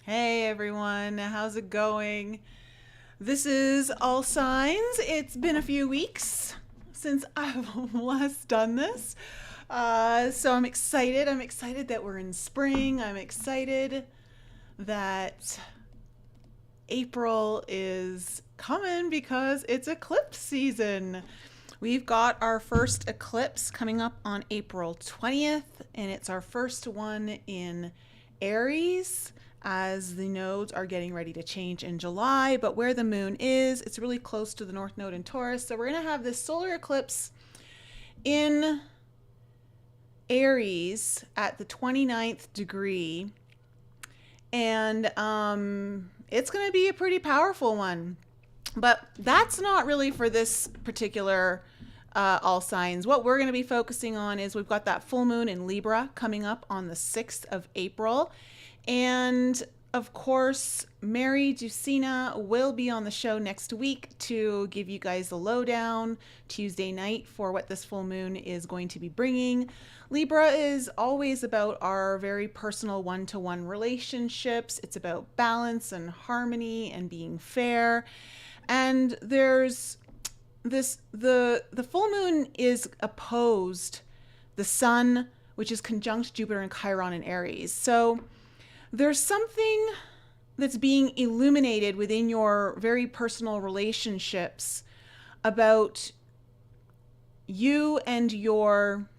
Hey everyone, how's it going? This is All Signs. It's been a few weeks since I've last done this. So I'm excited. I'm excited that we're in spring. I'm excited that April is coming because it's eclipse season. We've got our first eclipse coming up on April 20th, and it's our first one in Aries as the nodes are getting ready to change in July. But where the moon is, it's really close to the North Node in Taurus. So we're going to have this solar eclipse in Aries at the 29th degree. And it's going to be a pretty powerful one. But that's not really for this particular all signs. What we're going to be focusing on is we've got that full moon in Libra coming up on the 6th of April. And of course, Mary Ducina will be on the show next week to give you guys the lowdown Tuesday night for what this full moon is going to be bringing. Libra is always about our very personal one-to-one relationships. It's about balance and harmony and being fair. And there's this the full moon is opposed the sun, which is conjunct Jupiter and Chiron in Aries. So there's something that's being illuminated within your very personal relationships about you and your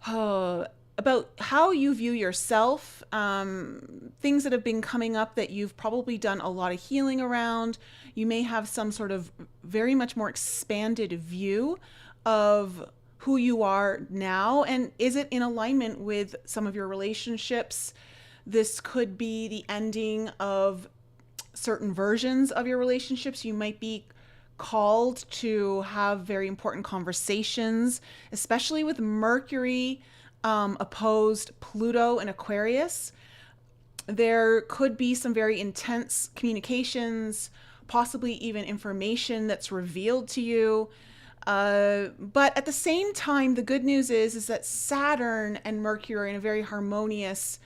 about how you view yourself, things that have been coming up that you've probably done a lot of healing around. You may have some sort of very much more expanded view of who you are now, and is it in alignment with some of your relationships? This could be the ending of certain versions of your relationships. You might be called to have very important conversations, especially with Mercury opposed Pluto in Aquarius. There could be some very intense communications, possibly even information that's revealed to you. But at the same time, the good news is that Saturn and Mercury are in a very harmonious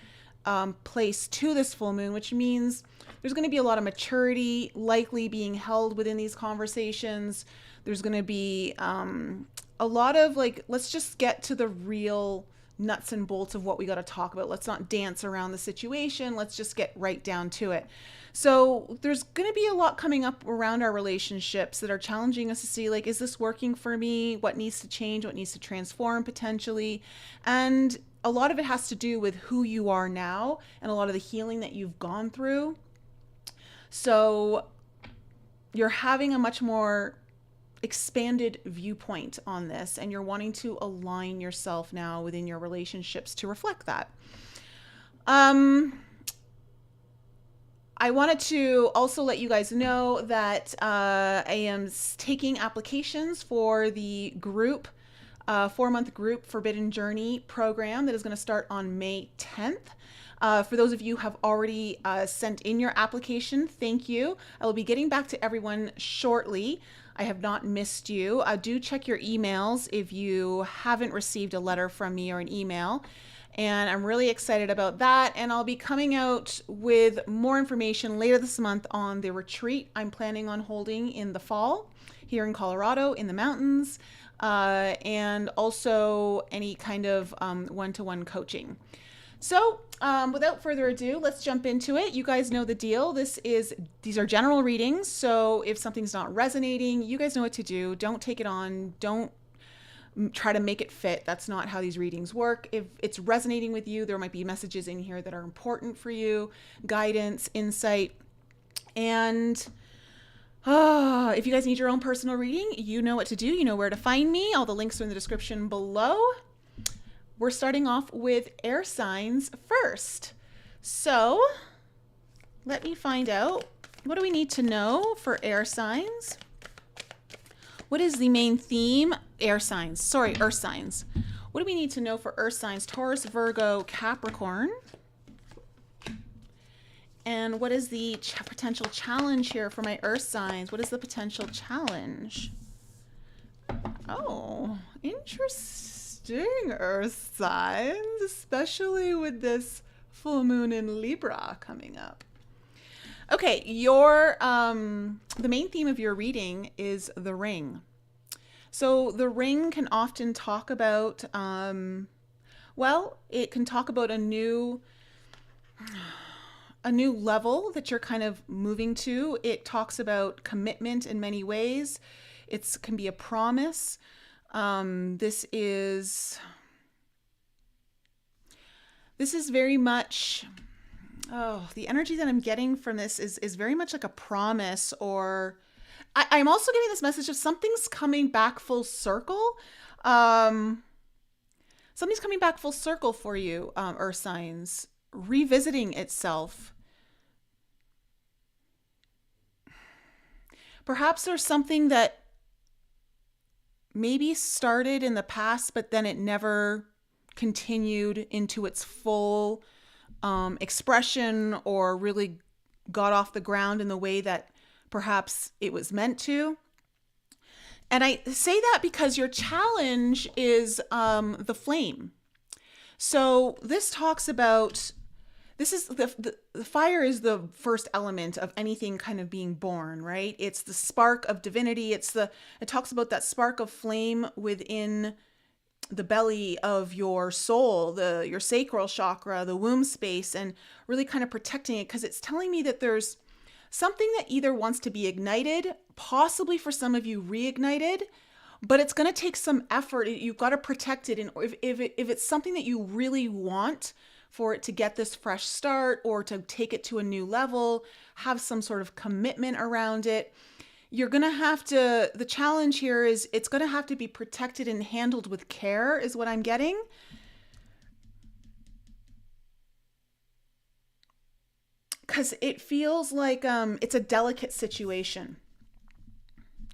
place to this full moon, which means there's going to be a lot of maturity likely being held within these conversations. There's going to be a lot of like, let's just get to the real nuts and bolts of what we got to talk about. Let's not dance around the situation. Let's just get right down to it. So there's going to be a lot coming up around our relationships that are challenging us to see, like, is this working for me? What needs to change? What needs to transform potentially? And a lot of it has to do with who you are now and a lot of the healing that you've gone through. So you're having a much more expanded viewpoint on this, and you're wanting to align yourself now within your relationships to reflect that. I wanted to also let you guys know that I am taking applications for the group, 4-month group Forbidden Journey program that is going to start on May 10th. For those of you who have already sent in your application, thank you. I will be getting back to everyone shortly. I have not missed you. Do check your emails if you haven't received a letter from me or an email. And I'm really excited about that. And I'll be coming out with more information later this month on the retreat I'm planning on holding in the fall here in Colorado in the mountains, and also any kind of one-to-one coaching. So without further ado, let's jump into it. You guys know the deal. These are general readings. So if something's not resonating, you guys know what to do. Don't take it on. Don't try to make it fit. That's not how these readings work. If it's resonating with you, there might be messages in here that are important for you, guidance, insight. And if you guys need your own personal reading, you know what to do. You know where to find me. All the links are in the description below. We're starting off with air signs first. So let me find out, what do we need to know for air signs? What is the main theme? Earth signs. What do we need to know for earth signs? Taurus, Virgo, Capricorn. And what is the potential challenge here for my earth signs? What is the potential challenge? Oh, interesting, earth signs, especially with this full moon in Libra coming up. Okay, your the main theme of your reading is the ring. So the ring can often talk about, it can talk about a new level that you're kind of moving to. It talks about commitment in many ways. It can be a promise. This is very much, the energy that I'm getting from this is very much like a promise, or I'm also getting this message of something's coming back full circle. Something's coming back full circle for you, Earth signs, revisiting itself. Perhaps there's something that maybe started in the past, but then it never continued into its full expression, or really got off the ground in the way that perhaps it was meant to. And I say that because your challenge is the flame. So this talks about, this is the fire is the first element of anything kind of being born, right? It's the spark of divinity. It talks about that spark of flame within the belly of your soul, your sacral chakra, the womb space, and really kind of protecting it, because it's telling me that there's something that either wants to be ignited, possibly for some of you reignited, but it's going to take some effort. You've got to protect it. And if it's something that you really want for it to get this fresh start, or to take it to a new level, have some sort of commitment around it, you're going to have to, the challenge here is it's going to have to be protected and handled with care, is what I'm getting. Because it feels like it's a delicate situation.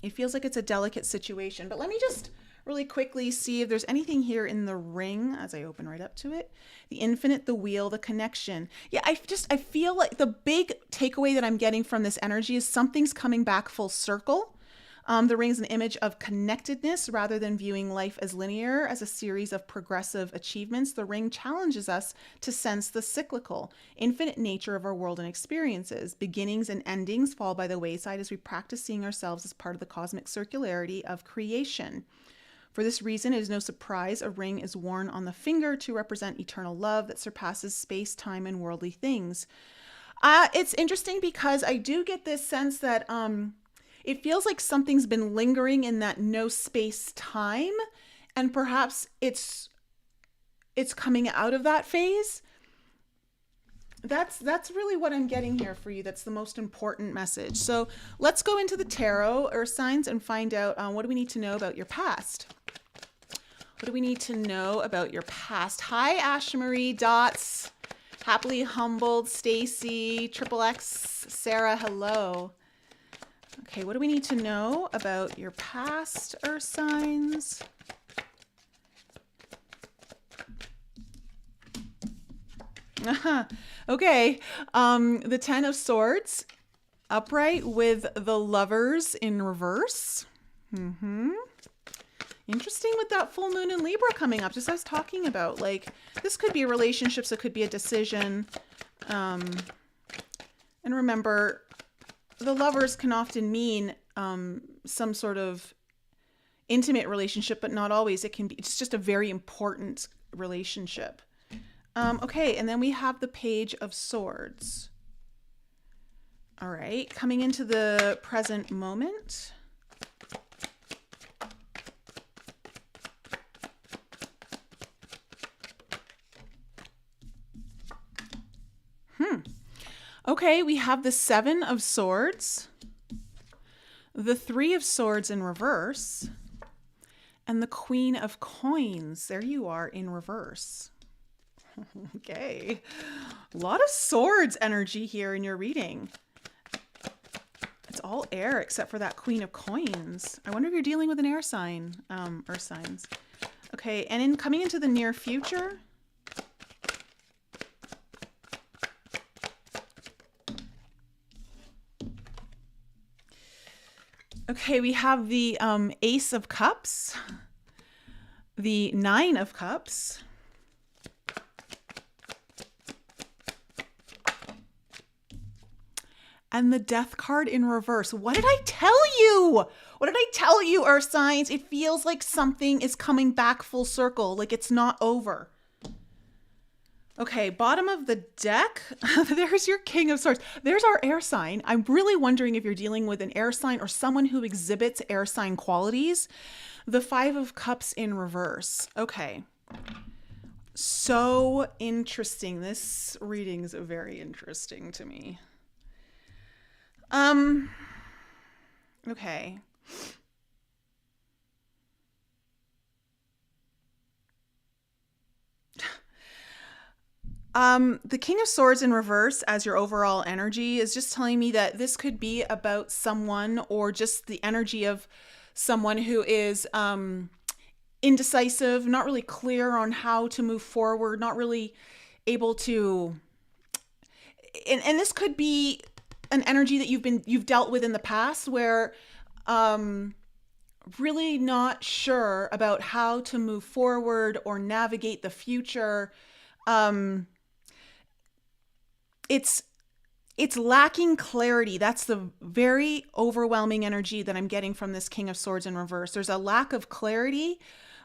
It feels like it's a delicate situation. But let me just really quickly see if there's anything here in the ring as I open right up to it. The infinite, the wheel, the connection. Yeah, I feel like the big takeaway that I'm getting from this energy is something's coming back full circle. The ring is an image of connectedness rather than viewing life as linear, as a series of progressive achievements. The ring challenges us to sense the cyclical, infinite nature of our world and experiences. Beginnings and endings fall by the wayside as we practice seeing ourselves as part of the cosmic circularity of creation. For this reason, it is no surprise a ring is worn on the finger to represent eternal love that surpasses space, time, and worldly things. It's interesting because I do get this sense that it feels like something's been lingering in that no space time, and perhaps it's coming out of that phase. That's really what I'm getting here for you. That's the most important message. So let's go into the tarot, Earth signs, and find out what do we need to know about your past. What do we need to know about your past? Hi, Asha Marie, Dots, Happily Humbled, Stacy, Triple X, Sarah, hello. Okay, what do we need to know about your past, Earth signs? Okay, the Ten of Swords, upright with the Lovers in reverse. Interesting with that full moon in Libra coming up, just as I was talking about. Like, this could be relationships, it could be a decision. And remember, the Lovers can often mean some sort of intimate relationship, but not always. It's just a very important relationship. Okay, and then we have the Page of Swords. All right, coming into the present moment. Okay, we have the Seven of Swords, the Three of Swords in reverse, and the Queen of Coins. There you are in reverse. Okay, a lot of swords energy here in your reading. It's all air except for that Queen of Coins. I wonder if you're dealing with an air sign, Earth signs. Okay, and coming into the near future. Okay, we have the Ace of Cups, the Nine of Cups, and the Death card in reverse. What did I tell you? What did I tell you, Earth signs? It feels like something is coming back full circle, like it's not over. Okay, bottom of the deck, there's your King of Swords. There's our air sign. I'm really wondering if you're dealing with an air sign or someone who exhibits air sign qualities. The Five of Cups in reverse. Okay. So interesting. This reading is very interesting to me. Okay. The King of Swords in reverse as your overall energy is just telling me that this could be about someone or just the energy of someone who is indecisive, not really clear on how to move forward, not really able to. And this could be an energy that you've dealt with in the past where really not sure about how to move forward or navigate the future. It's lacking clarity. That's the very overwhelming energy that I'm getting from this King of Swords in reverse. There's a lack of clarity,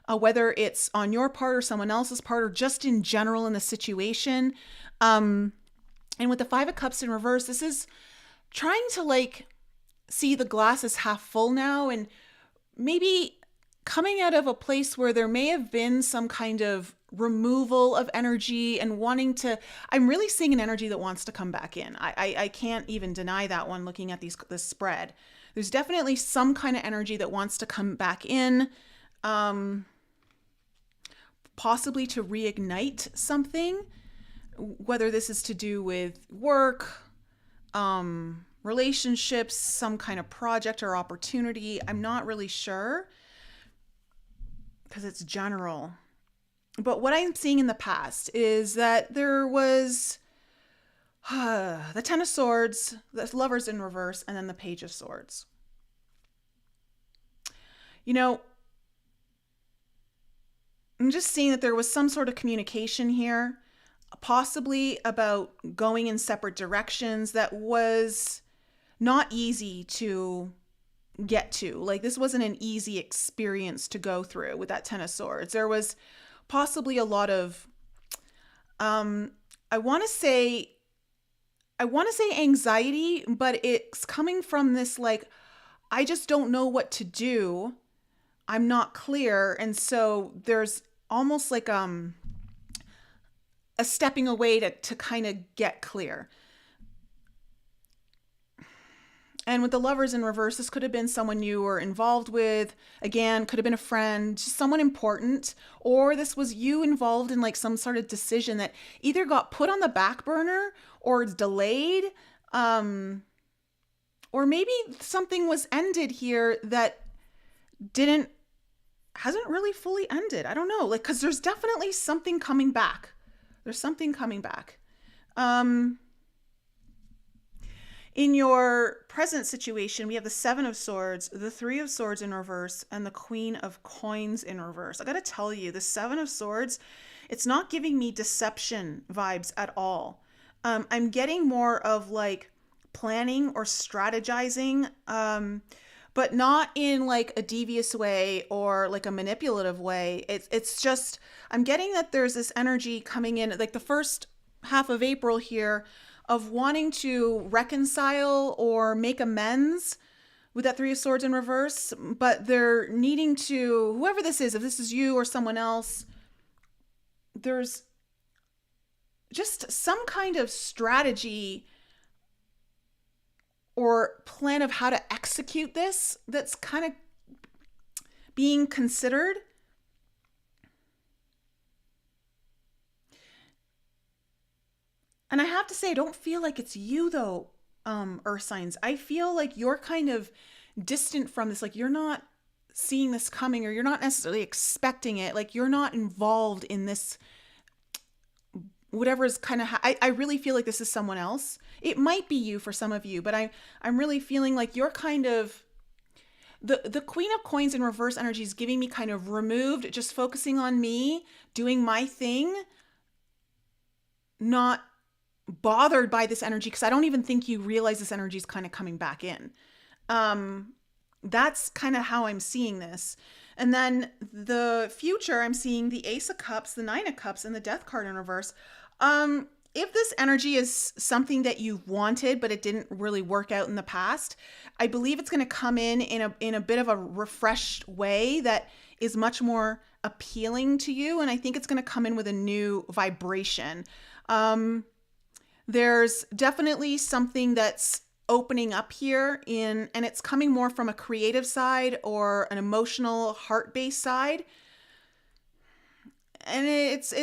whether it's on your part or someone else's part or just in general in the situation. And with the Five of Cups in reverse, this is trying to like see the glass is half full now and maybe coming out of a place where there may have been some kind of removal of energy and wanting to, I'm really seeing an energy that wants to come back in. I can't even deny that one looking at this spread. There's definitely some kind of energy that wants to come back in, possibly to reignite something, whether this is to do with work, relationships, some kind of project or opportunity. I'm not really sure because it's general. But what I'm seeing in the past is that there was the Ten of Swords, the Lovers in reverse, and then the Page of Swords. You know, I'm just seeing that there was some sort of communication here, possibly about going in separate directions that was not easy to get to. Like, this wasn't an easy experience to go through with that Ten of Swords. There was possibly a lot of I want to say anxiety, but it's coming from this like, I just don't know what to do. I'm not clear. And so there's almost like a stepping away to kind of get clear. And with the Lovers in reverse, this could have been someone you were involved with. Again, could have been a friend, just someone important. Or this was you involved in like some sort of decision that either got put on the back burner or delayed. Or maybe something was ended here that hasn't really fully ended. I don't know. Like, because there's definitely something coming back. There's something coming back. In your present situation, we have the Seven of Swords, the Three of Swords in reverse, and the Queen of Coins in reverse. I got to tell you, the Seven of Swords, it's not giving me deception vibes at all. I'm getting more of like planning or strategizing, but not in like a devious way or like a manipulative way. It's just, I'm getting that there's this energy coming in, like the first half of April here, of wanting to reconcile or make amends with that Three of Swords in reverse, but they're needing to, whoever this is, if this is you or someone else, there's just some kind of strategy or plan of how to execute this that's kind of being considered. And I have to say, I don't feel like it's you though, Earth signs. I feel like you're kind of distant from this. Like you're not seeing this coming or you're not necessarily expecting it. Like you're not involved in this, whatever is kind of, I really feel like this is someone else. It might be you for some of you, but I'm really feeling like you're kind of, the Queen of Coins in reverse energy is giving me kind of removed, just focusing on me, doing my thing, not bothered by this energy because I don't even think you realize this energy is kind of coming back in. That's kind of how I'm seeing this. And then the future, I'm seeing the Ace of Cups, the Nine of Cups, and the Death card in reverse. If this energy is something that you wanted, but it didn't really work out in the past, I believe it's going to come in a bit of a refreshed way that is much more appealing to you. And I think it's going to come in with a new vibration. There's definitely something that's opening up here and it's coming more from a creative side or an emotional heart-based side. And it's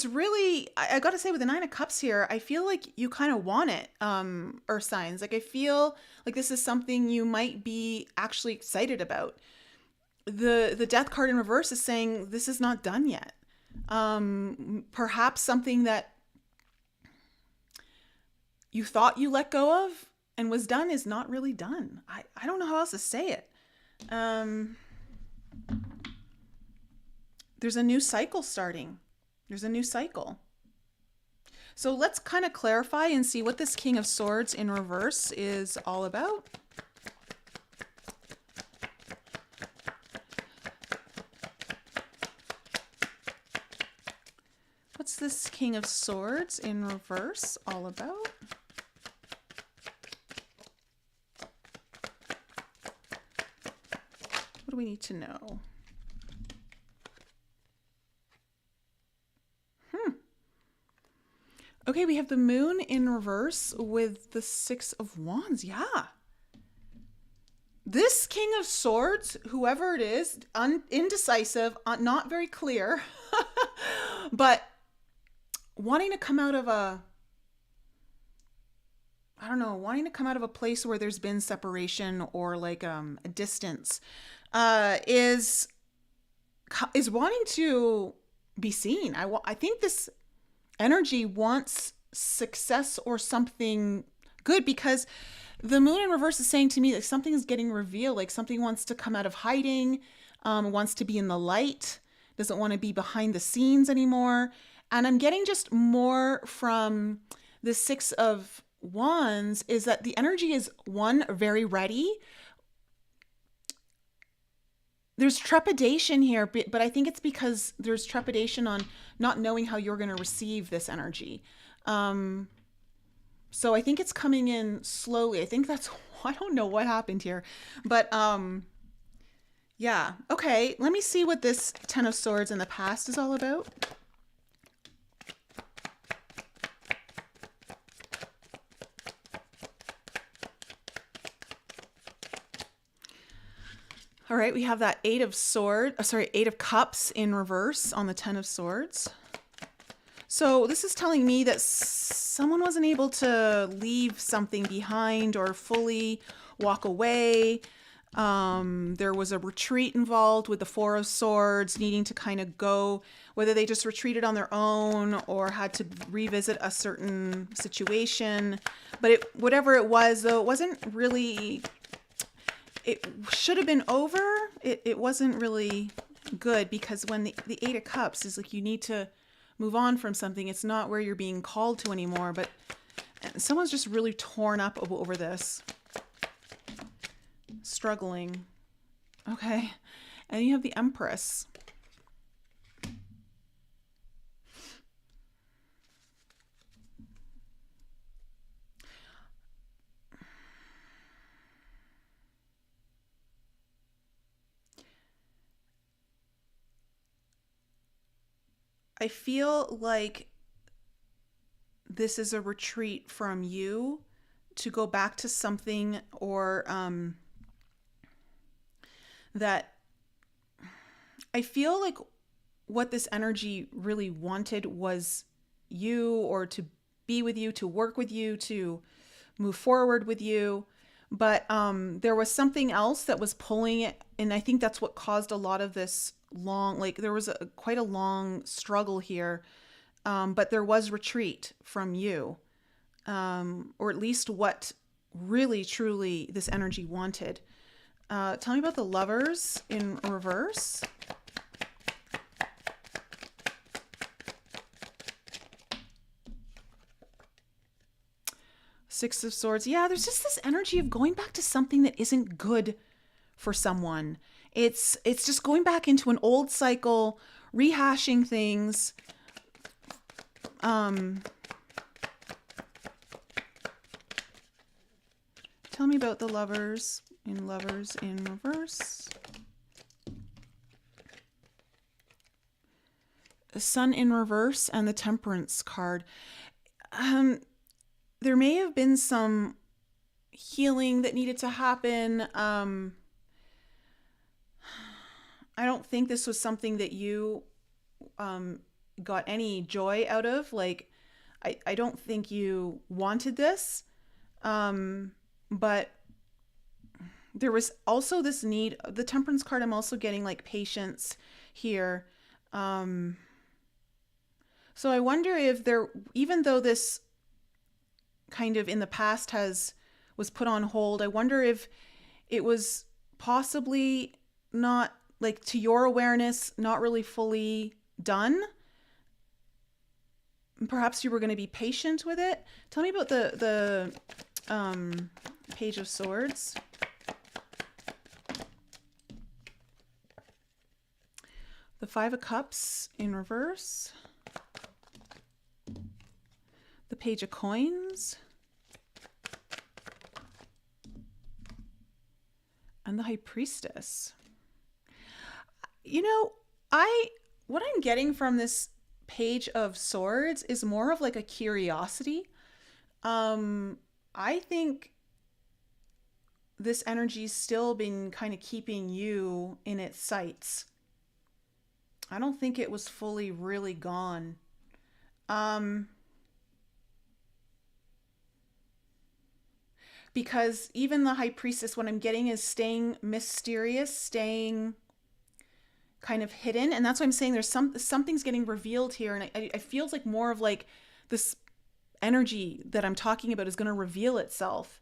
really, I got to say, with the Nine of Cups here, I feel like you kind of want it, Earth signs. Like, I feel like this is something you might be actually excited about. The Death card in reverse is saying this is not done yet. Perhaps something that you thought you let go of and was done is not really done. I don't know how else to say it. There's a new cycle starting. There's a new cycle. So let's kind of clarify and see what this King of Swords in reverse is all about. What's this King of Swords in reverse all about? What do we need to know? Okay, we have the Moon in reverse with the Six of Wands. Yeah. This King of Swords, whoever it is, indecisive, not very clear, but wanting to come out of wanting to come out of a place where there's been separation or like a distance, is wanting to be seen. I think this energy wants success or something good, because the Moon in reverse is saying to me that something is getting revealed, like something wants to come out of hiding, wants to be in the light, doesn't want to be behind the scenes anymore. And I'm getting just more from the Six of Wands is that the energy is, one, very ready. There's trepidation here, but I think it's because there's trepidation on not knowing how you're going to receive this energy. So I think it's coming in slowly. I think that's, I don't know what happened here, but yeah. Okay, let me see what this Ten of Swords in the past is all about. All right, we have that Eight of Cups in reverse on the Ten of Swords. So this is telling me that someone wasn't able to leave something behind or fully walk away. There was a retreat involved with the Four of Swords, needing to kind of go, whether they just retreated on their own or had to revisit a certain situation. But whatever it was, though, it wasn't really... It should have been over. It wasn't really good, because when the Eight of Cups is like, you need to move on from something. It's not where you're being called to anymore, but someone's just really torn up over this. Struggling. Okay. And you have the Empress. I feel like this is a retreat from you to go back to something, or that I feel like what this energy really wanted was you, or to be with you, to work with you, to move forward with you. But there was something else that was pulling it. And I think that's what caused a lot of this long, like there was quite a long struggle here. But there was retreat from you, or at least what really, truly this energy wanted. Tell me about the Lovers in reverse. Six of Swords. Yeah, there's just this energy of going back to something that isn't good for someone. It's just going back into an old cycle, rehashing things. Tell me about the Lovers in Reverse. The Sun in reverse and the Temperance card. There may have been some healing that needed to happen. I don't think this was something that you got any joy out of. Like, I don't think you wanted this. But there was also this need. The Temperance card, I'm also getting like patience here. So I wonder if there, even though this kind of in the past was put on hold, I wonder if it was possibly not, like, to your awareness, not really fully done. Perhaps you were going to be patient with it. Tell me about the Page of Swords. The Five of Cups in reverse. The Page of Coins. And the High Priestess. You know, what I'm getting from this Page of Swords is more of like a curiosity. I think this energy's still been kind of keeping you in its sights. I don't think it was fully really gone. Because even the High Priestess, what I'm getting is staying mysterious, staying kind of hidden. And that's why I'm saying there's something's getting revealed here. And it feels like more of like this energy that I'm talking about is going to reveal itself.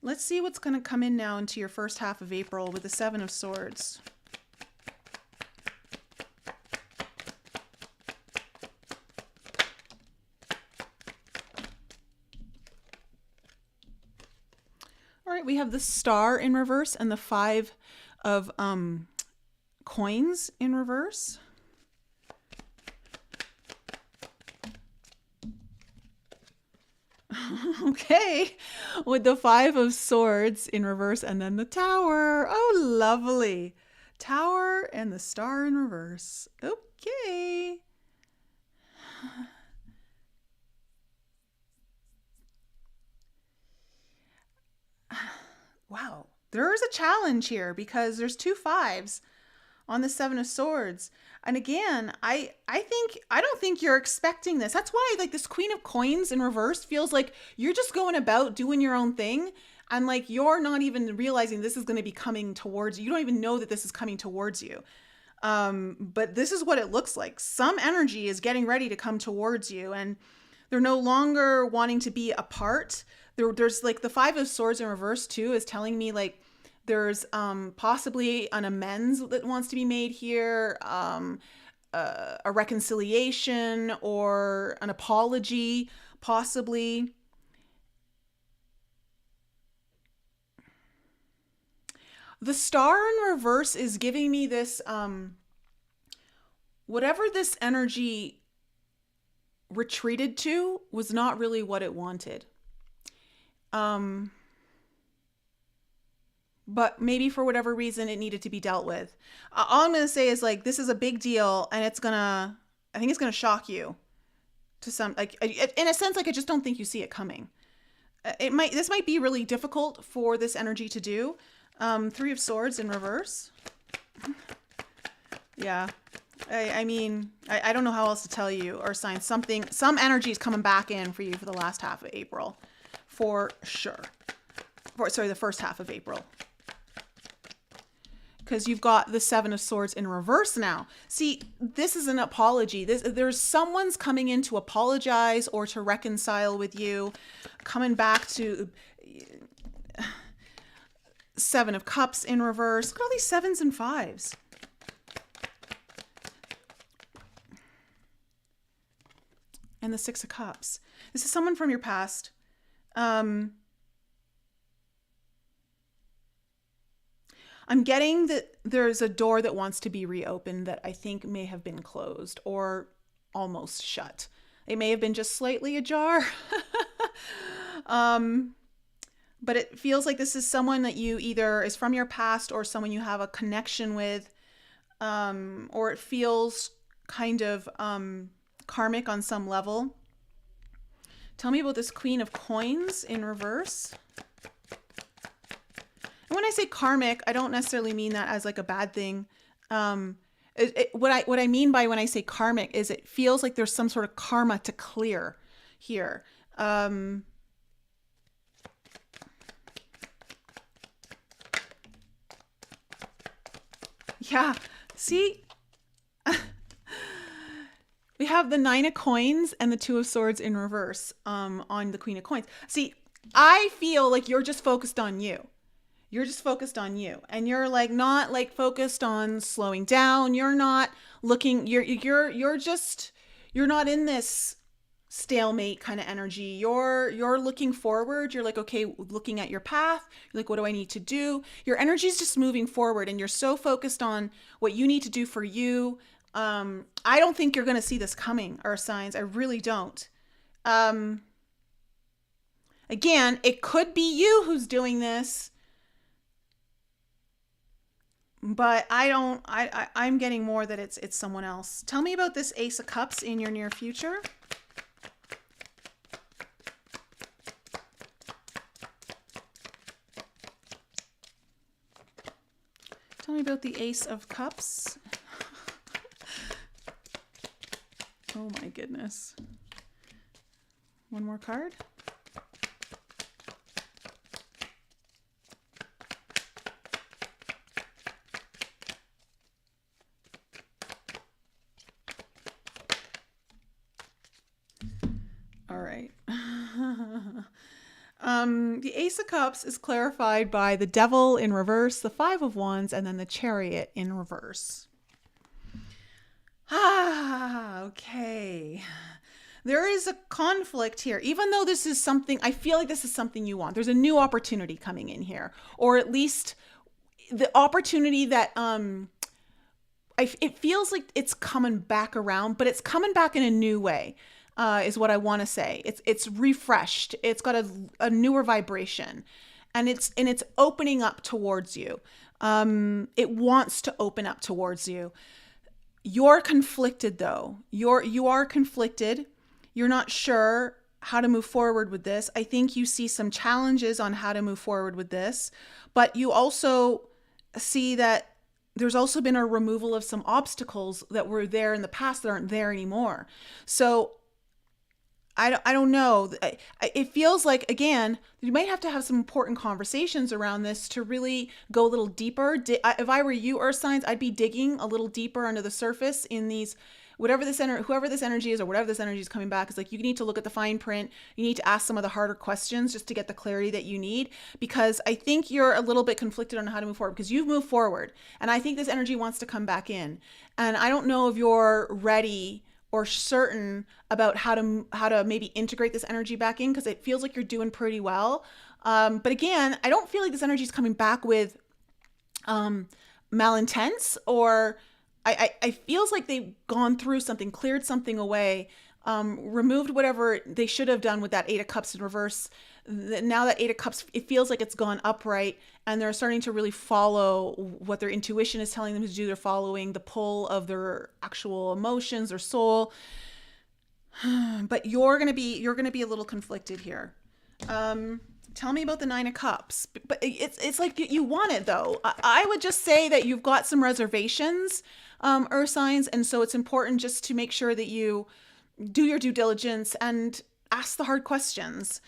Let's see what's going to come in now into your first half of April with the Seven of Swords. All right, we have the Star in reverse and the Five of Coins in reverse. Okay, with the Five of Swords in reverse and then the Tower. Oh, lovely. Tower and the Star in reverse. Okay. Wow, there is a challenge here because there's two fives on the Seven of Swords. And again, I don't think you're expecting this. That's why, like, this Queen of Coins in reverse feels like you're just going about doing your own thing. And like, you're not even realizing this is going to be coming towards you. You don't even know that this is coming towards you. But this is what it looks like. Some energy is getting ready to come towards you, and they're no longer wanting to be apart. There's like the Five of Swords in reverse too is telling me like there's possibly an amends that wants to be made here, a reconciliation or an apology, possibly. The Star in reverse is giving me this, whatever this energy retreated to was not really what it wanted. But maybe for whatever reason it needed to be dealt with. All I'm going to say is like, this is a big deal, and I think it's going to shock you to some, like, in a sense, like, I just don't think you see it coming. This might be really difficult for this energy to do. Three of Swords in reverse. Yeah. I mean, I don't know how else to tell you or assign something. Some energy is coming back in for you for the last half of April. For sure. The first half of April. Because you've got the Seven of Swords in reverse now. See, this is an apology. There's someone's coming in to apologize or to reconcile with you. Coming back to Seven of Cups in reverse. Look at all these sevens and fives. and the Six of Cups. This is someone from your past. I'm getting that there's a door that wants to be reopened that I think may have been closed or almost shut. It may have been just slightly ajar. But it feels like this is someone that you either is from your past or someone you have a connection with, or it feels kind of karmic on some level. Tell me about this Queen of Coins in reverse. And when I say karmic, I don't necessarily mean that as like a bad thing. What I mean by when I say karmic is it feels like there's some sort of karma to clear here. Yeah, see? We have the Nine of Coins and the Two of Swords in reverse on the Queen of Coins. See, I feel like you're just focused on you. You're just focused on you. And you're like not like focused on slowing down. You're not looking, you're not in this stalemate kind of energy. You're looking forward. You're like, okay, looking at your path. You're like, what do I need to do? Your energy is just moving forward and you're so focused on what you need to do for you. I don't think you're going to see this coming, Earth signs. I really don't. Again, it could be you who's doing this, but I'm getting more that it's someone else. Tell me about this Ace of Cups in your near future. Tell me about the Ace of Cups. Oh my goodness. One more card. All right. The Ace of Cups is clarified by the Devil in reverse, the Five of Wands, and then the Chariot in reverse. Okay. There is a conflict here. Even though this is something, I feel like this is something you want. There's a new opportunity coming in here. Or at least the opportunity that, it feels like it's coming back around, but it's coming back in a new way. Is what I want to say. It's refreshed. It's got a newer vibration, and it's opening up towards you. It wants to open up towards you. You're conflicted though. You are conflicted. You're not sure how to move forward with this. I think you see some challenges on how to move forward with this, but you also see that there's also been a removal of some obstacles that were there in the past that aren't there anymore. So I don't know. It feels like, again, you might have to have some important conversations around this to really go a little deeper. If I were you, Earth signs, I'd be digging a little deeper under the surface in these, whoever this energy is or whatever this energy is coming back. Is like, you need to look at the fine print. You need to ask some of the harder questions just to get the clarity that you need, because I think you're a little bit conflicted on how to move forward, because you've moved forward and I think this energy wants to come back in. And I don't know if you're ready or certain about how to maybe integrate this energy back in, because it feels like you're doing pretty well. But again, I don't feel like this energy is coming back with malintents, or I feels like they've gone through something, cleared something away, removed whatever they should have done with that Eight of Cups in reverse. Now that Eight of Cups, it feels like it's gone upright, and they're starting to really follow what their intuition is telling them to do. They're following the pull of their actual emotions, their soul. But you're gonna be a little conflicted here. Tell me about the Nine of Cups. But it's like you want it though. I would just say that you've got some reservations, Earth signs, and so it's important just to make sure that you do your due diligence and ask the hard questions.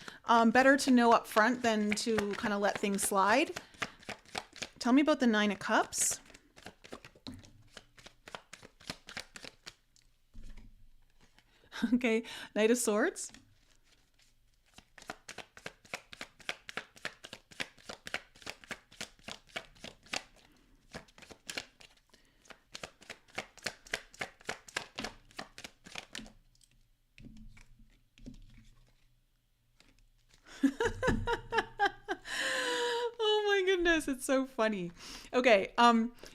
Better to know up front than to kind of let things slide. Tell me about the Nine of Cups. Okay, Knight of Swords. Oh my goodness, it's so funny. Okay,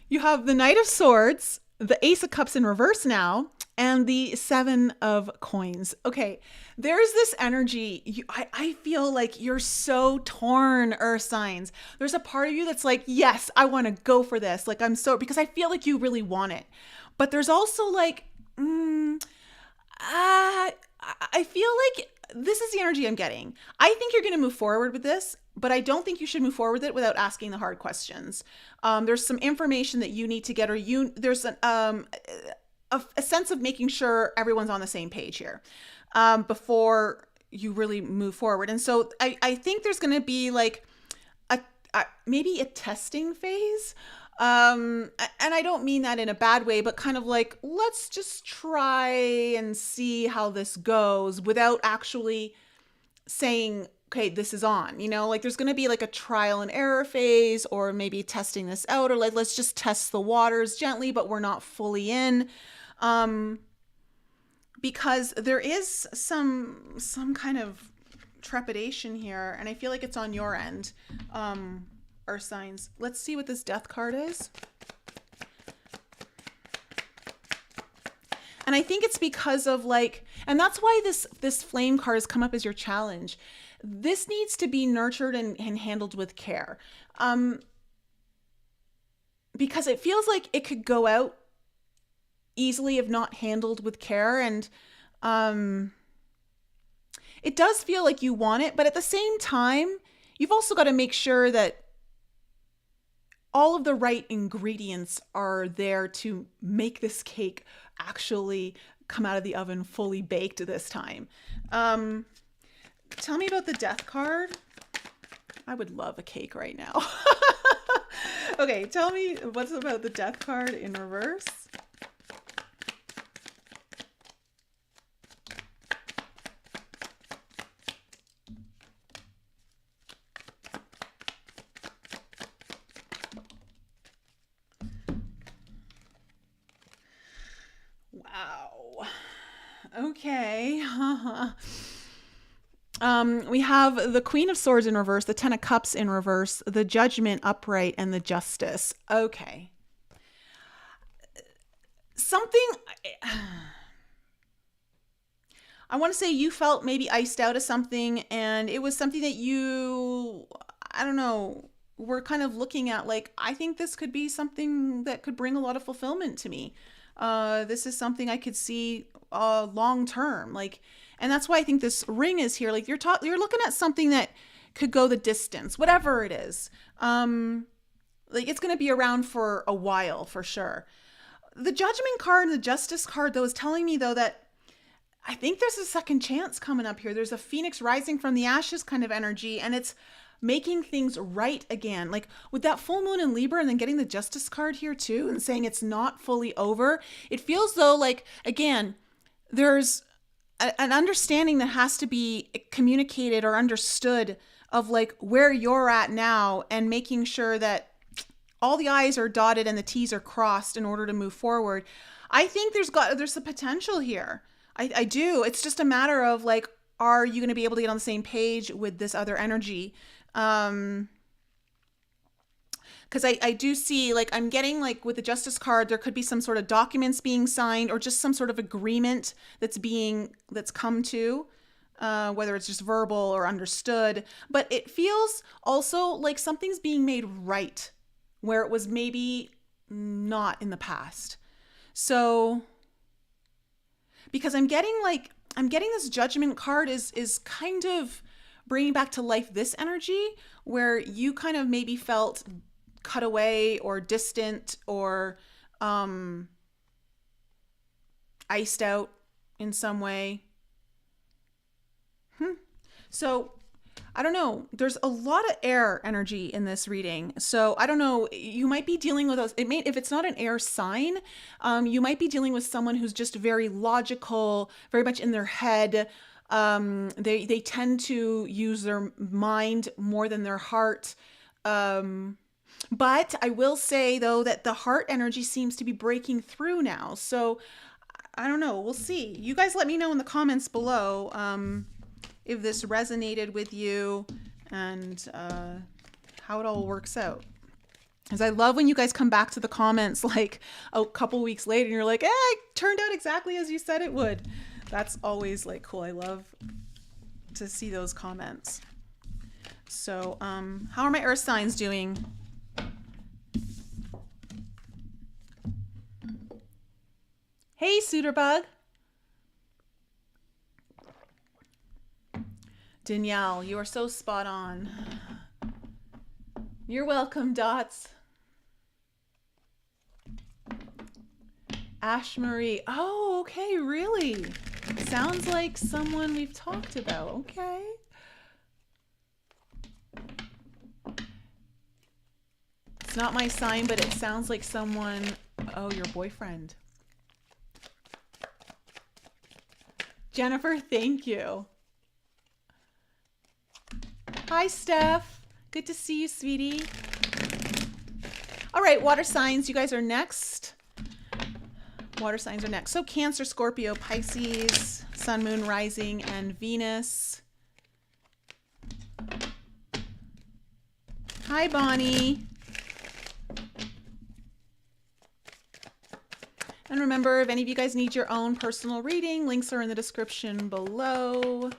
you have the Knight of Swords, the Ace of Cups in reverse now, and the Seven of Coins. Okay, there's this energy. I feel like you're so torn, Earth signs. There's a part of you that's like, yes, I want to go for this. Like, I'm so, because I feel like you really want it. But there's also like, I feel like this is the energy I'm getting. I think you're going to move forward with this, but I don't think you should move forward with it without asking the hard questions. There's some information that you need to get, or there's a sense of making sure everyone's on the same page here before you really move forward. And so I think there's going to be like maybe a testing phase. And I don't mean that in a bad way, but kind of like, let's just try and see how this goes without actually saying, okay, this is on, like there's going to be like a trial and error phase, or maybe testing this out, or like, let's just test the waters gently, but we're not fully in. Because there is some kind of trepidation here, and I feel like it's on your end. Earth signs. Let's see what this Death card is. And I think it's because of like, and that's why this Flame card has come up as your challenge. This needs to be nurtured and handled with care. Because it feels like it could go out easily if not handled with care. And it does feel like you want it, but at the same time, you've also got to make sure that all of the right ingredients are there to make this cake actually come out of the oven fully baked this time. Tell me about the Death card. I would love a cake right now. Okay, tell me what's about the Death card in reverse. Wow. Okay. We have the Queen of Swords in reverse, the Ten of Cups in reverse, the Judgment upright, and the Justice. Okay. Something... I want to say you felt maybe iced out of something, and it was something that you, I don't know, were kind of looking at like, I think this could be something that could bring a lot of fulfillment to me. This is something I could see long term, like, and that's why I think this ring is here. Like you're looking at something that could go the distance, whatever it is. Like it's going to be around for a while for sure. The Judgment card and the Justice card though is telling me though that I think there's a second chance coming up here. There's a phoenix rising from the ashes kind of energy, and it's making things right again. Like with that full moon in Libra and then getting the Justice card here too and saying it's not fully over, it feels though like, again, there's an understanding that has to be communicated or understood of like where you're at now, and making sure that all the I's are dotted and the T's are crossed in order to move forward. I think there's a potential here. I do. It's just a matter of like, are you going to be able to get on the same page with this other energy? Because I do see, like, I'm getting like with the Justice card, there could be some sort of documents being signed or just some sort of agreement that's come to, whether it's just verbal or understood. But it feels also like something's being made right where it was maybe not in the past. So, because I'm getting this Judgment card is kind of bringing back to life this energy where you kind of maybe felt cut away or distant or iced out in some way. So I don't know. There's a lot of air energy in this reading. So I don't know. You might be dealing with those. If it's not an air sign, you might be dealing with someone who's just very logical, very much in their head. They tend to use their mind more than their heart. But I will say though that the heart energy seems to be breaking through now. So I don't know. We'll see. You guys let me know in the comments below. if this resonated with you and how it all works out. Because I love when you guys come back to the comments like a couple weeks later and you're like, it turned out exactly as you said it would. That's always like cool. I love to see those comments. So how are my earth signs doing? Hey, Suiterbug. Danielle, you are so spot on. You're welcome, Dots. Ash Marie. Oh, okay, really? Sounds like someone we've talked about. Okay. It's not my sign, but it sounds like someone. Oh, your boyfriend. Jennifer, thank you. Hi, Steph. Good to see you, sweetie. All right, water signs, you guys are next. Water signs are next. So Cancer, Scorpio, Pisces, Sun, Moon, Rising, and Venus. Hi, Bonnie. And remember, if any of you guys need your own personal reading, links are in the description below.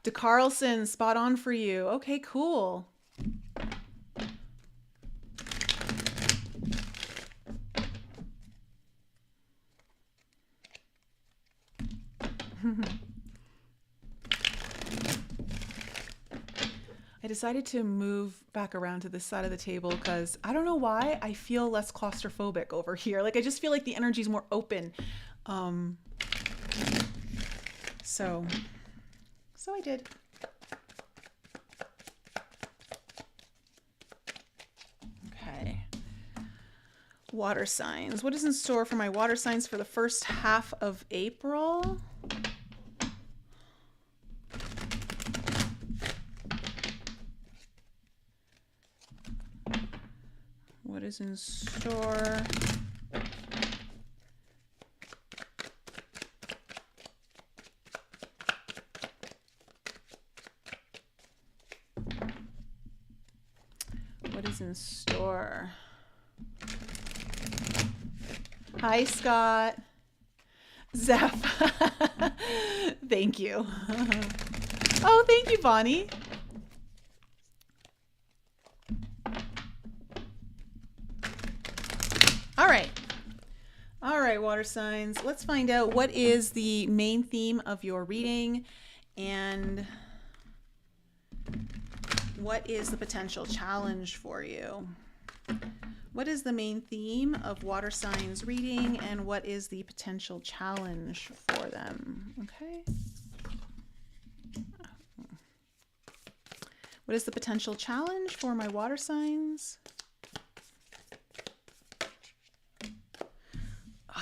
DeCarlson, spot on for you. Okay, cool. I decided to move back around to this side of the table because I don't know why I feel less claustrophobic over here. Like I just feel like the energy is more open. So I did. Okay. Water signs. What is in store for my water signs for the first half of April? What is in store? What is in store? Hi, Scott. Zeph. Thank you. Oh, thank you, Bonnie. All right, water signs. Let's find out what is the main theme of your reading and what is the potential challenge for you. What is the main theme of water signs reading and what is the potential challenge for them? Okay. What is the potential challenge for my water signs?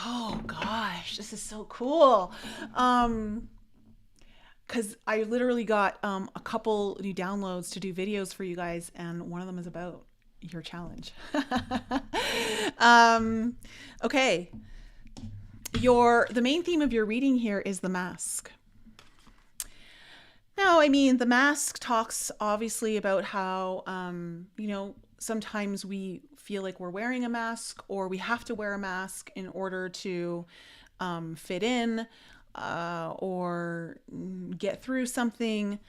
Oh gosh, this is so cool. Because I literally got a couple new downloads to do videos for you guys, and one of them is about your challenge. Okay. The main theme of your reading here is the mask. Now, I mean, the mask talks obviously about how, sometimes we feel like we're wearing a mask or we have to wear a mask in order to fit in or get through something.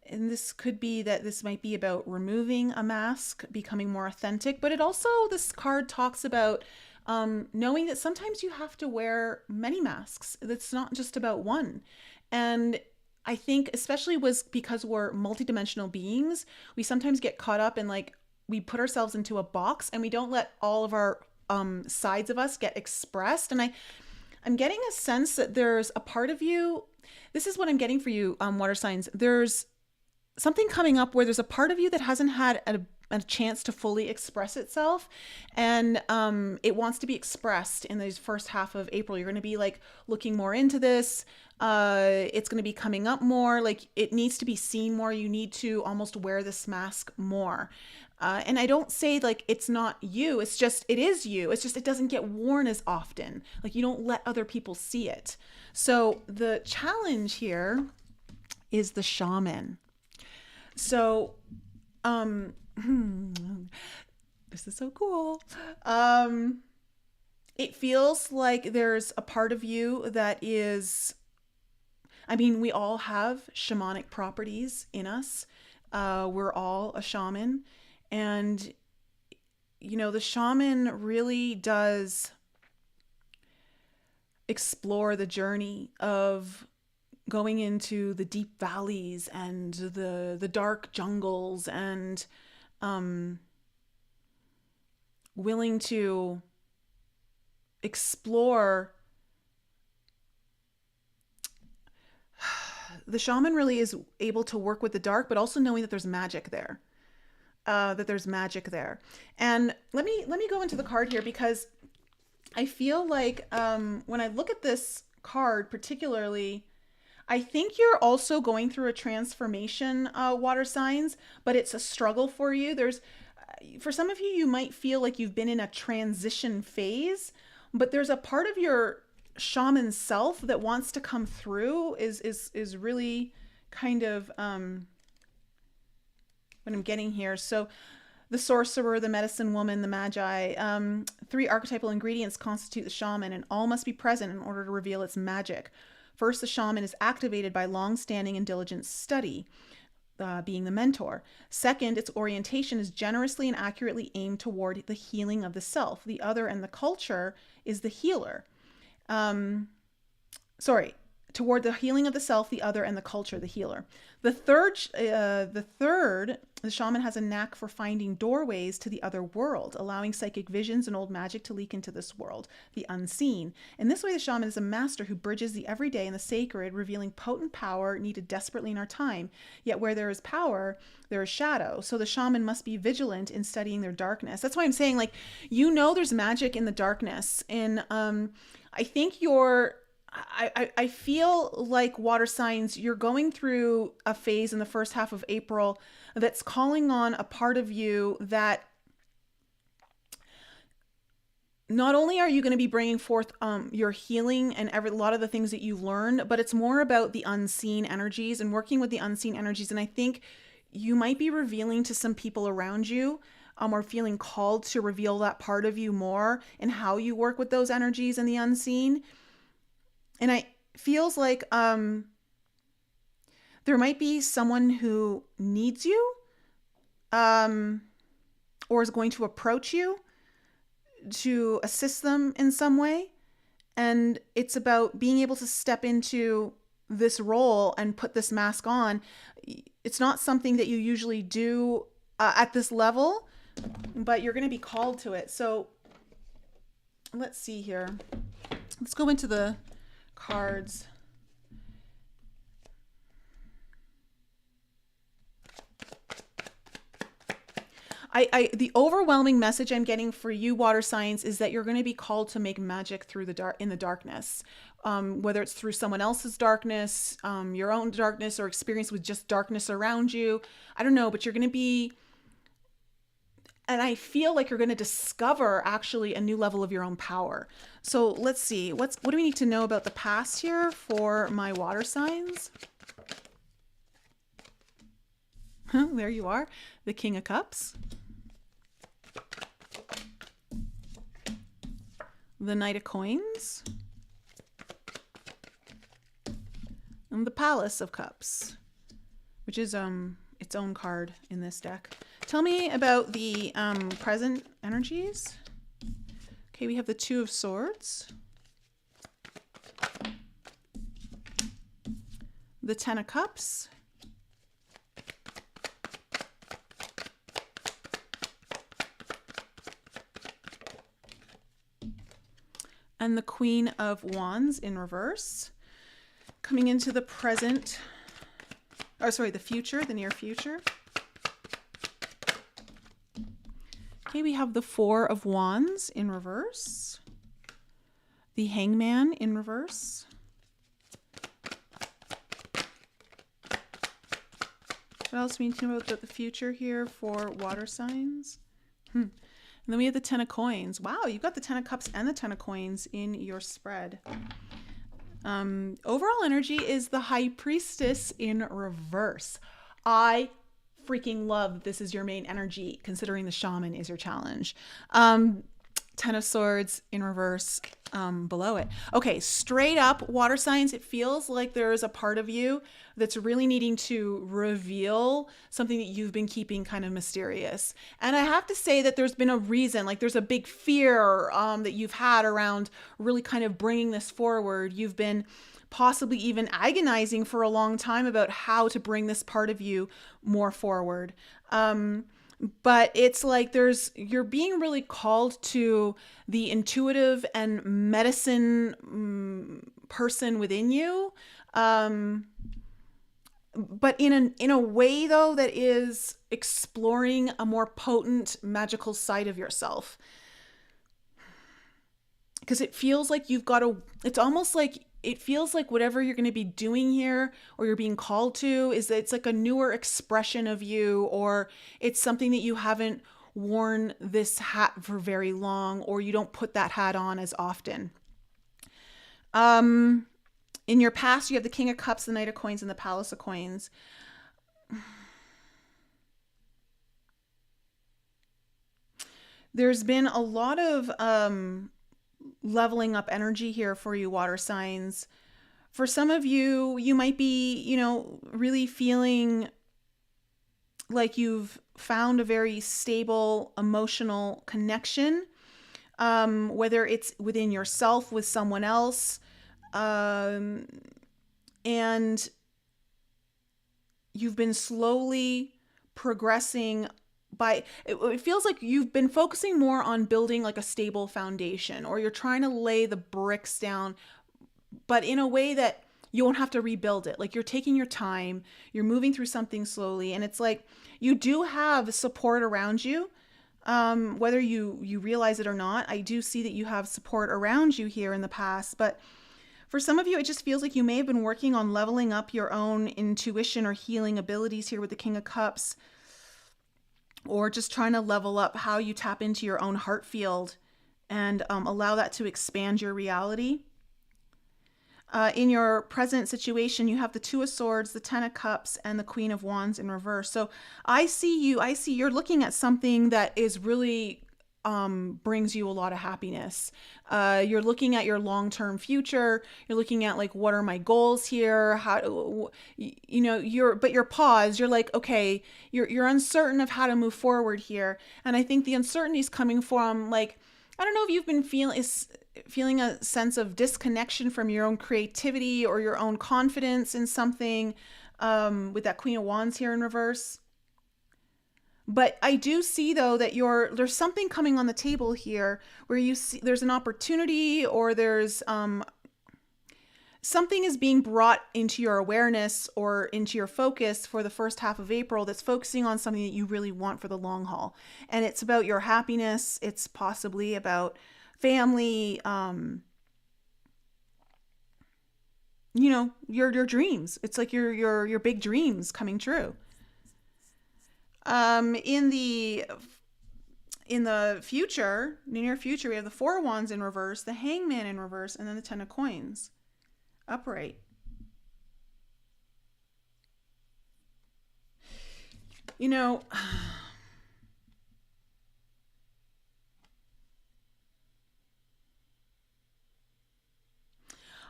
And this could be that this might be about removing a mask, becoming more authentic, but this card talks about knowing that sometimes you have to wear many masks. It's not just about one. And I think especially was because we're multidimensional beings, we sometimes get caught up in we put ourselves into a box and we don't let all of our sides of us get expressed. And I'm getting a sense that there's a part of you, this is what I'm getting for you, water signs. There's something coming up where there's a part of you that hasn't had a chance to fully express itself, and it wants to be expressed in this first half of April. You're going to be looking more into this. It's going to be coming up more. It needs to be seen more. You need to almost wear this mask more. And I don't say like it's not you. It's just, it is you. It's just, it doesn't get worn as often. Like you don't let other people see it. So the challenge here is the shaman. So, this is so cool. It feels like there's a part of you that is, I mean, we all have shamanic properties in us. We're all a shaman. And, you know, the shaman really does explore the journey of going into the deep valleys and the dark jungles and willing to explore. The shaman really is able to work with the dark, but also knowing that there's magic there. And let me go into the card here, because I feel like when I look at this card particularly, I think you're also going through a transformation, water signs, but it's a struggle for you. For some of you, you might feel like you've been in a transition phase, but there's a part of your shaman self that wants to come through, is really kind of what I'm getting here. So the sorcerer, the medicine woman, the magi, 3 archetypal ingredients constitute the shaman, and all must be present in order to reveal its magic. First, the shaman is activated by long-standing and diligent study, being the mentor. Second, its orientation is generously and accurately aimed toward the healing of the self. The other and the culture is the healer. Toward the healing of the self, the other, and the culture, the healer. The third, the shaman has a knack for finding doorways to the other world, allowing psychic visions and old magic to leak into this world, the unseen. In this way, the shaman is a master who bridges the everyday and the sacred, revealing potent power needed desperately in our time. Yet where there is power, there is shadow. So the shaman must be vigilant in studying their darkness. That's why I'm saying, like, you know, there's magic in the darkness. And I think I feel like water signs, you're going through a phase in the first half of April that's calling on a part of you that not only are you going to be bringing forth your healing and a lot of the things that you've learned, but it's more about the unseen energies and working with the unseen energies. And I think you might be revealing to some people around you, or feeling called to reveal that part of you more and how you work with those energies and the unseen. And it feels like there might be someone who needs you, or is going to approach you to assist them in some way. And it's about being able to step into this role and put this mask on. It's not something that you usually do at this level, but you're going to be called to it. So let's see here. Let's go into the cards. The overwhelming message I'm getting for you, water signs, is that you're going to be called to make magic through in the darkness, whether it's through someone else's darkness, your own darkness, or experience with just darkness around you. I don't know, but you're going to be, and I feel like you're going to discover actually a new level of your own power. So let's see, what do we need to know about the past here for my water signs? There you are, the King of Cups, the Knight of Coins, and the Palace of Cups, which is its own card in this deck. Tell me about the present energies. Okay, we have the Two of Swords, the Ten of Cups, and the Queen of Wands in reverse. Coming into the present, the future, the near future. Okay, we have the Four of Wands in reverse, the Hangman in reverse, What else do we need to know about the future here for water signs? And then we have the Ten of Coins. Wow, you've got the Ten of Cups and the Ten of Coins in your spread. Overall energy is the High Priestess in reverse. I freaking love that this is your main energy, considering the Shaman is your challenge. Ten of Swords in reverse below it. Okay, straight up water signs, it feels like there's a part of you that's really needing to reveal something that you've been keeping kind of mysterious. And I have to say that there's been a reason, like there's a big fear that you've had around really kind of bringing this forward. You've been possibly even agonizing for a long time about how to bring this part of you more forward. But it's like you're being really called to the intuitive and medicine person within you. But in a way though, that is exploring a more potent magical side of yourself. Because it feels like it's almost like it feels like whatever you're going to be doing here or you're being called to is that it's like a newer expression of you, or it's something that you haven't worn this hat for very long, or you don't put that hat on as often. In your past, you have the King of Cups, the Knight of Coins, and the Palace of Coins. There's been a lot of leveling up energy here for you, water signs. For some of you, you might be, really feeling like you've found a very stable emotional connection, whether it's within yourself, with someone else, and you've been slowly progressing it feels like you've been focusing more on building like a stable foundation, or you're trying to lay the bricks down, but in a way that you won't have to rebuild it. Like you're taking your time, you're moving through something slowly, and it's like you do have support around you, whether you realize it or not. I do see that you have support around you here in the past, but for some of you, it just feels like you may have been working on leveling up your own intuition or healing abilities here with the King of Cups, or just trying to level up how you tap into your own heart field and allow that to expand your reality. In your present situation, you have the Two of Swords, the Ten of Cups, and the Queen of Wands in reverse. So I see you're looking at something that is really brings you a lot of happiness. You're looking at your long-term future. You're looking at like, what are my goals here? How, you're paused. You're like, okay, you're uncertain of how to move forward here. And I think the uncertainty is coming from like, I don't know if you've been feeling a sense of disconnection from your own creativity or your own confidence in something, with that Queen of Wands here in reverse. But I do see though that there's something coming on the table here where you see there's an opportunity, or there's something is being brought into your awareness or into your focus for the first half of April that's focusing on something that you really want for the long haul. And it's about your happiness. It's possibly about family, your dreams. It's like your big dreams coming true. In the future, near future, we have the Four of Wands in reverse, the Hangman in reverse, and then the Ten of Coins upright.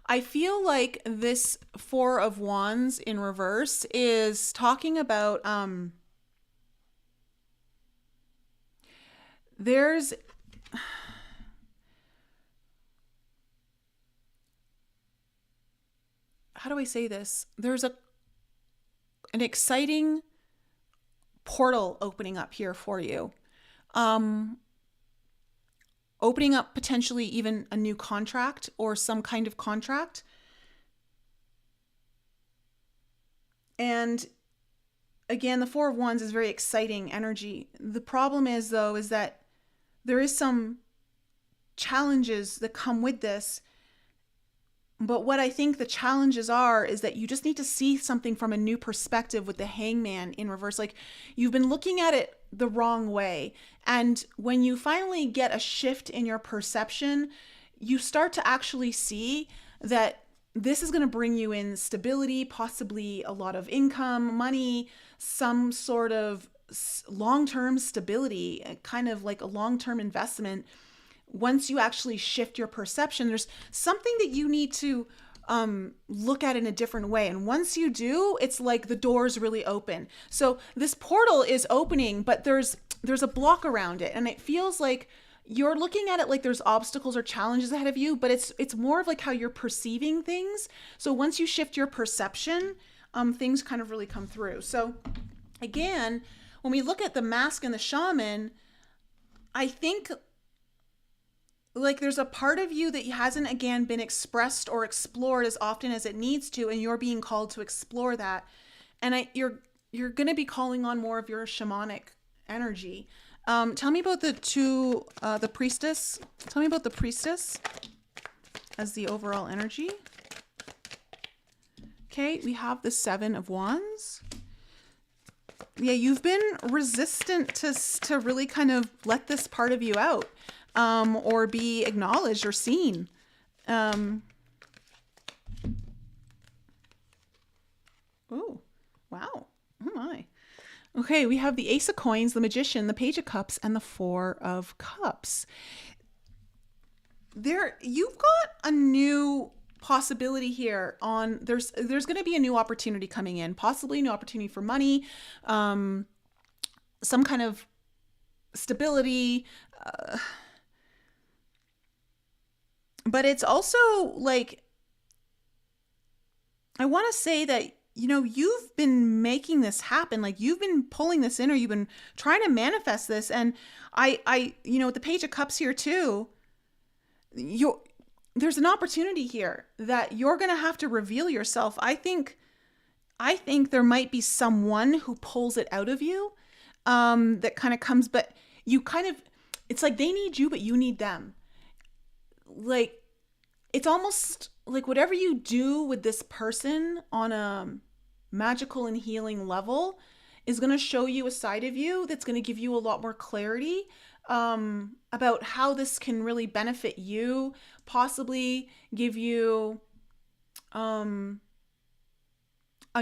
I feel like this Four of Wands in reverse is talking about there's how do I say this? There's an exciting portal opening up here for you. Opening up potentially even a new contract or some kind of contract. And again, the Four of Wands is very exciting energy. The problem is though, is that there is some challenges that come with this. But what I think the challenges are is that you just need to see something from a new perspective with the hangman in reverse. Like you've been looking at it the wrong way. And when you finally get a shift in your perception, you start to actually see that this is going to bring you in stability, possibly a lot of income, money, some sort of long-term stability, kind of like a long-term investment. Once you actually shift your perception, there's something that you need to look at in a different way. And once you do, it's like the doors really open. So this portal is opening, but there's a block around it. And it feels like you're looking at it like there's obstacles or challenges ahead of you, but it's more of like how you're perceiving things. So once you shift your perception, things kind of really come through. So again, when we look at the mask and the shaman, I think like there's a part of you that hasn't again been expressed or explored as often as it needs to, and you're being called to explore that. And you're going to be calling on more of your shamanic energy. Tell me about the priestess. Tell me about the priestess as the overall energy. Okay, we have the 7 of Wands. Yeah, you've been resistant to really kind of let this part of you out. Or be acknowledged or seen. Oh, wow. Oh my. Okay, we have the Ace of Coins, the Magician, the Page of Cups, and the 4 of Cups. You've got a new possibility here on there's going to be a new opportunity coming in, possibly a new opportunity for money, some kind of stability, but it's also like, I want to say that, you've been making this happen. Like you've been pulling this in, or you've been trying to manifest this. And with the Page of Cups here too, there's an opportunity here that you're going to have to reveal yourself. I think there might be someone who pulls it out of you, that kind of comes, but it's like they need you, but you need them. Like it's almost like whatever you do with this person on a magical and healing level is going to show you a side of you that's going to give you a lot more clarity about how this can really benefit you, possibly give you a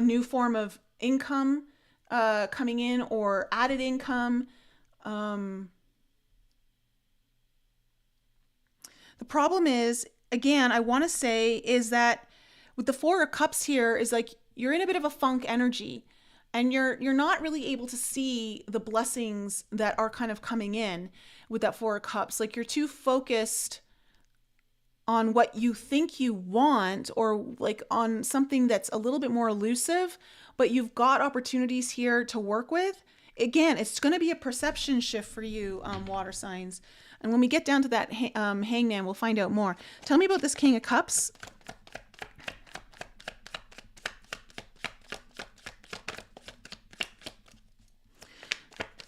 new form of income coming in, or added income. The problem is, again, I want to say is that with the 4 of Cups here is like you're in a bit of a funk energy, and you're not really able to see the blessings that are kind of coming in with that 4 of Cups. Like you're too focused on what you think you want, or like on something that's a little bit more elusive, but you've got opportunities here to work with. Again, it's going to be a perception shift for you, water signs. And when we get down to that hangman, we'll find out more. Tell me about this King of Cups.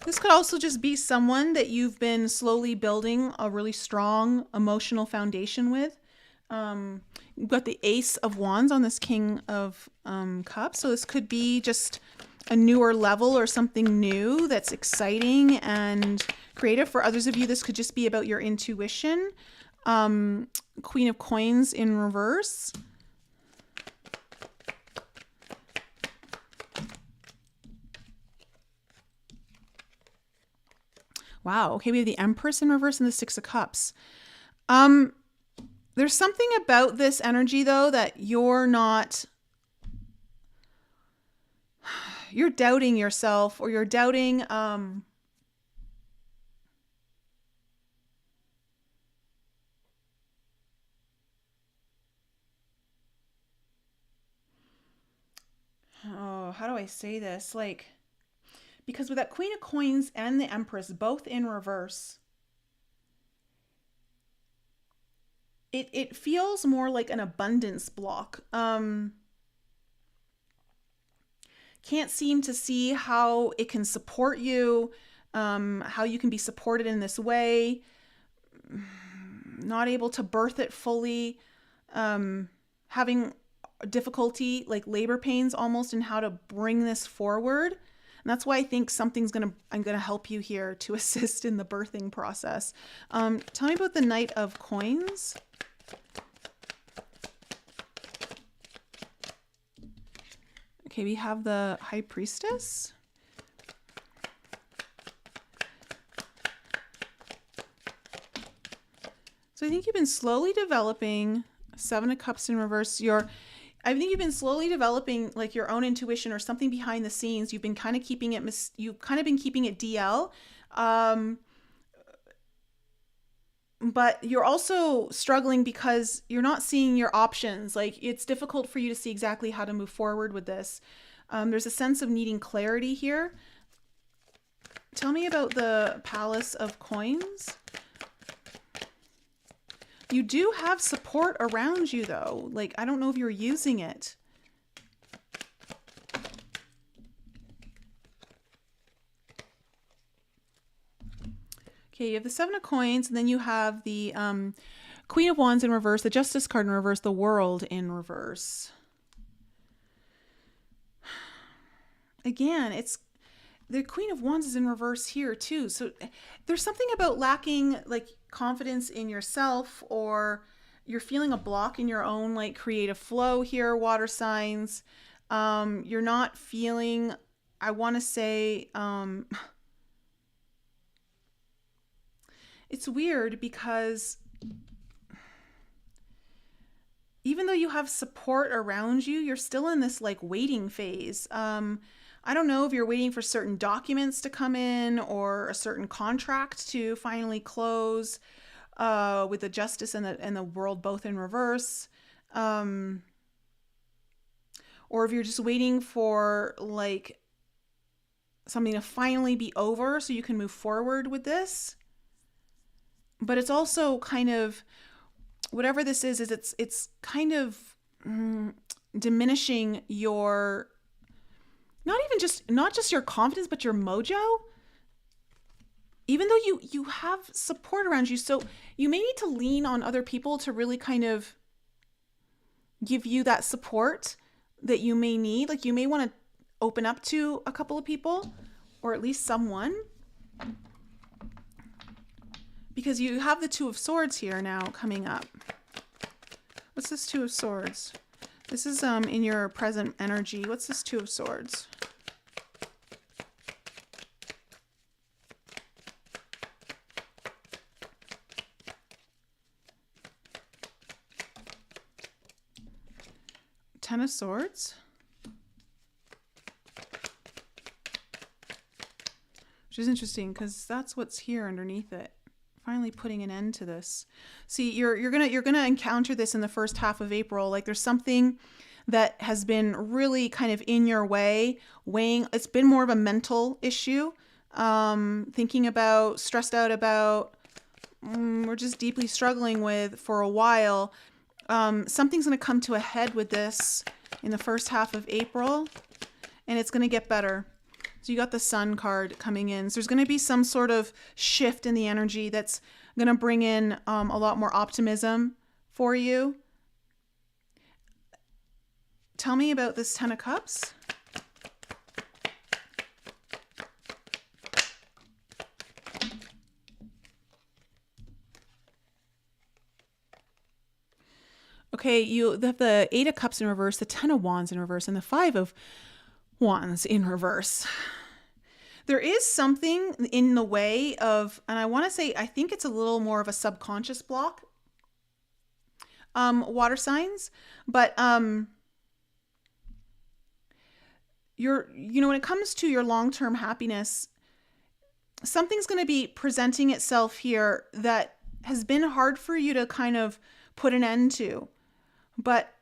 This could also just be someone that you've been slowly building a really strong emotional foundation with. You've got the Ace of Wands on this King of Cups. So this could be just a newer level or something new that's exciting and creative. For others of you, this could just be about your intuition. Queen of Coins in reverse. Wow. Okay, we have the Empress in reverse and the 6 of Cups. There's something about this energy, though, that you're doubting yourself, or you're doubting how do I say this? Like, because with that Queen of Coins and the Empress both in reverse, it feels more like an abundance block. Can't seem to see how it can support you, how you can be supported in this way. Not able to birth it fully. having difficulty, like labor pains almost, in how to bring this forward. And that's why I think I'm gonna help you here to assist in the birthing process. Tell me about the Knight of Coins. Okay, we have the High Priestess. So I think you've been slowly developing Seven of Cups in reverse. I think you've been slowly developing like your own intuition or something behind the scenes. You've been kind of keeping it, DL. But you're also struggling because you're not seeing your options. Like, it's difficult for you to see exactly how to move forward with this. There's a sense of needing clarity here. Tell me about the Palace of Coins. You do have support around you, though. Like, I don't know if you're using it. Okay, you have the Seven of Coins, and then you have the Queen of Wands in reverse, the Justice card in reverse, the World in reverse. Again, it's the Queen of Wands is in reverse here too. So there's something about lacking like confidence in yourself, or you're feeling a block in your own like creative flow here, water signs. You're not feeling, I want to say, it's weird because even though you have support around you, you're still in this like waiting phase. I don't know if you're waiting for certain documents to come in or a certain contract to finally close with the Justice and the World both in reverse. Or if you're just waiting for like something to finally be over so you can move forward with this. But it's also kind of, whatever this is it's kind of diminishing your, not just your confidence, but your mojo. Even though you have support around you, so you may need to lean on other people to really kind of give you that support that you may need. Like, you may want to open up to a couple of people, or at least someone, because you have the Two of Swords here now coming up. What's this Two of Swords? This is in your present energy. What's this Two of Swords? Ten of Swords. Which is interesting because that's what's here underneath it. Finally putting an end to this. See, you're gonna encounter this in the first half of April. Like, there's something that has been really kind of in your way, weighing. It's been more of a mental issue, thinking about, stressed out about, we're just deeply struggling with for a while. Something's gonna come to a head with this in the first half of April, and it's gonna get better. So you got the Sun card coming in. So there's going to be some sort of shift in the energy that's going to bring in a lot more optimism for you. Tell me about this Ten of Cups. Okay, you have the Eight of Cups in reverse, the Ten of Wands in reverse, and the Five of Wands in reverse. There is something in the way of, and I want to say, I think it's a little more of a subconscious block, water signs, but when it comes to your long-term happiness, something's going to be presenting itself here that has been hard for you to kind of put an end to, but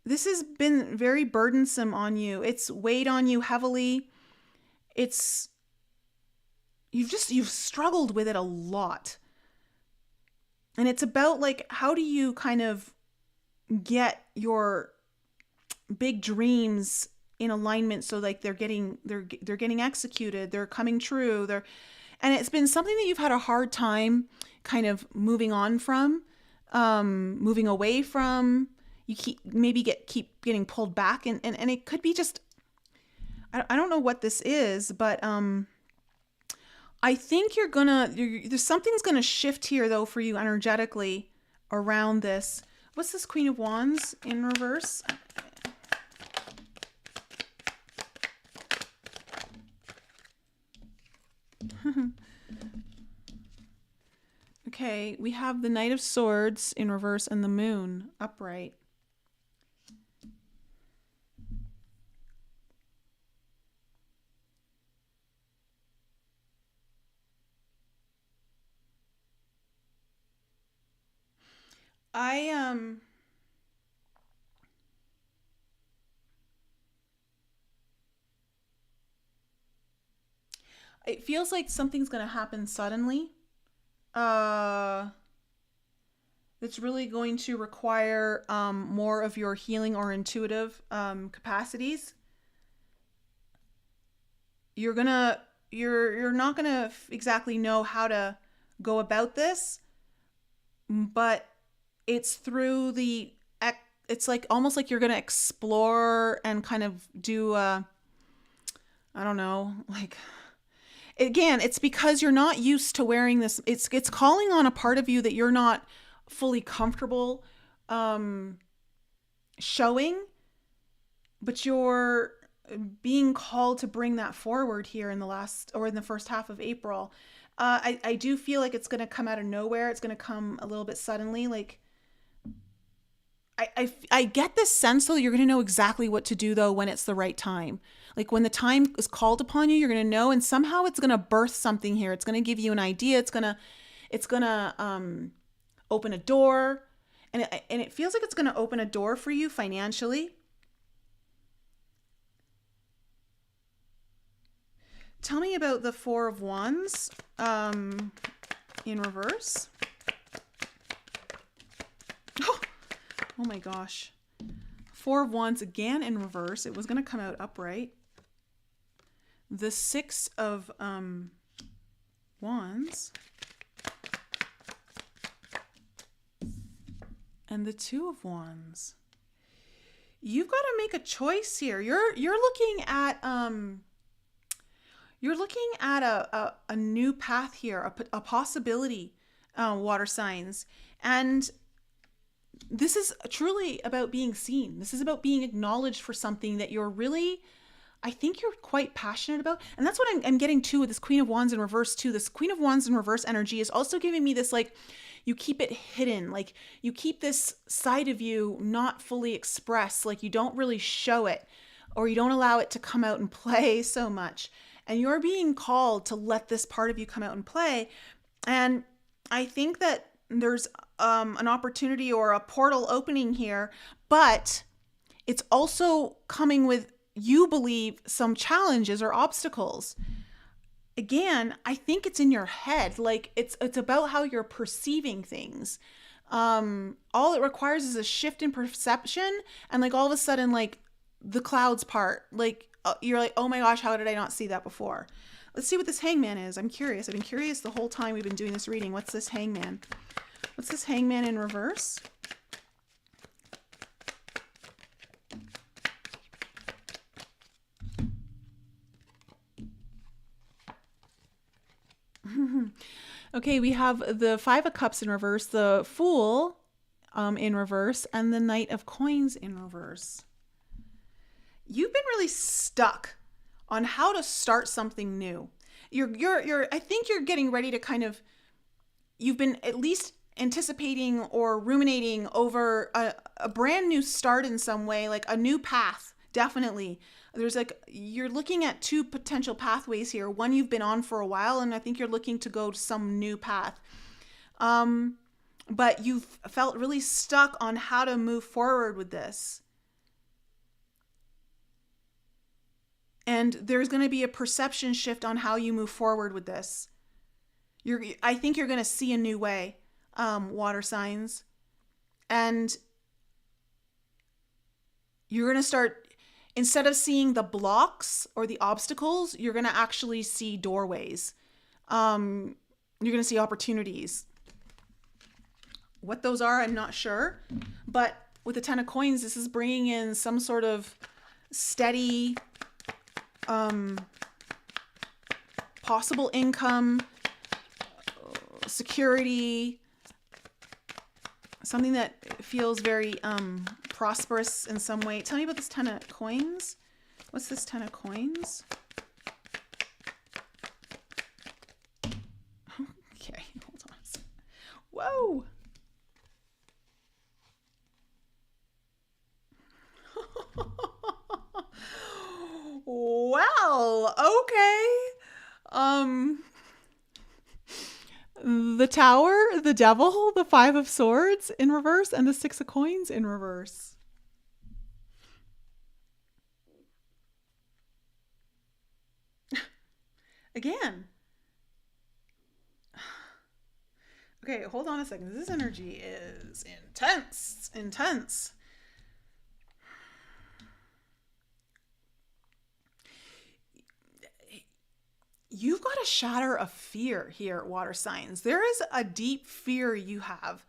this has been very burdensome on you. It's weighed on you heavily. You've struggled with it a lot. And it's about like, how do you kind of get your big dreams in alignment so like they're getting executed, they're coming true, and it's been something that you've had a hard time kind of moving on from. moving away from. You keep getting pulled back, and it could be just, I don't know what this is, but I think there's something's gonna shift here though for you energetically around this. What's this Queen of Wands in reverse? Okay, we have the Knight of Swords in reverse and the Moon upright. It feels like something's going to happen suddenly. It's really going to require more of your healing or intuitive capacities. You're not gonna exactly know how to go about this, but it's through it's like almost like you're gonna explore and kind of do I don't know, like, again, it's because you're not used to wearing this. It's calling on a part of you that you're not fully comfortable showing, but you're being called to bring that forward here in the first half of April. I do feel like it's going to come out of nowhere. It's going to come a little bit suddenly. Like, I get this sense though, you're going to know exactly what to do though when it's the right time. Like when the time is called upon you, you're going to know, and somehow it's going to birth something here. It's going to give you an idea. It's going to open a door, and it feels like it's going to open a door for you financially. Tell me about the Four of Wands in reverse. Oh my gosh. Four of Wands again in reverse. It was going to come out upright. The Six of Wands. And the Two of Wands. You've got to make a choice here. You're looking at a new path here, a possibility, water signs. And this is truly about being seen. This is about being acknowledged for something that you're really, I think you're quite passionate about. And that's what I'm getting to with this Queen of Wands in reverse too. This Queen of Wands in reverse energy is also giving me this, like, you keep it hidden. Like, you keep this side of you not fully expressed. Like, you don't really show it, or you don't allow it to come out and play so much. And you're being called to let this part of you come out and play. And I think that there's an opportunity or a portal opening here, but it's also coming with, you believe, some challenges or obstacles. Again, I think it's in your head. Like, it's about how you're perceiving things. All it requires is a shift in perception, and like all of a sudden, like, the clouds part. Like, you're like, oh my gosh, how did I not see that before? Let's see what this Hangman is. I'm curious. I've been curious the whole time we've been doing this reading. What's this Hangman? What's this Hangman in reverse? Okay, we have the Five of Cups in reverse, the Fool in reverse, and the Knight of Coins in reverse. You've been really stuck on how to start something new. I think you're getting ready to kind of, you've been at least anticipating or ruminating over a brand new start in some way, like a new path. Definitely. There's like, you're looking at two potential pathways here. One you've been on for a while, and I think you're looking to go to some new path. But you've felt really stuck on how to move forward with this. And there's going to be a perception shift on how you move forward with this. I think you're going to see a new way, water signs. And you're going to start, instead of seeing the blocks or the obstacles, you're going to actually see doorways. You're going to see opportunities. What those are, I'm not sure. But with the 10 of coins, this is bringing in some sort of steady, possible income, security, something that feels very prosperous in some way. Tell me about this 10 of coins. What's this 10 of coins? Okay, hold on a second. Whoa. Well, okay. The Tower, the Devil, the 5 of Swords in reverse, and the 6 of Coins in reverse. Again. Okay, hold on a second. This energy is intense. Intense. You've got a shatter of fear here, water signs. There is a deep fear you have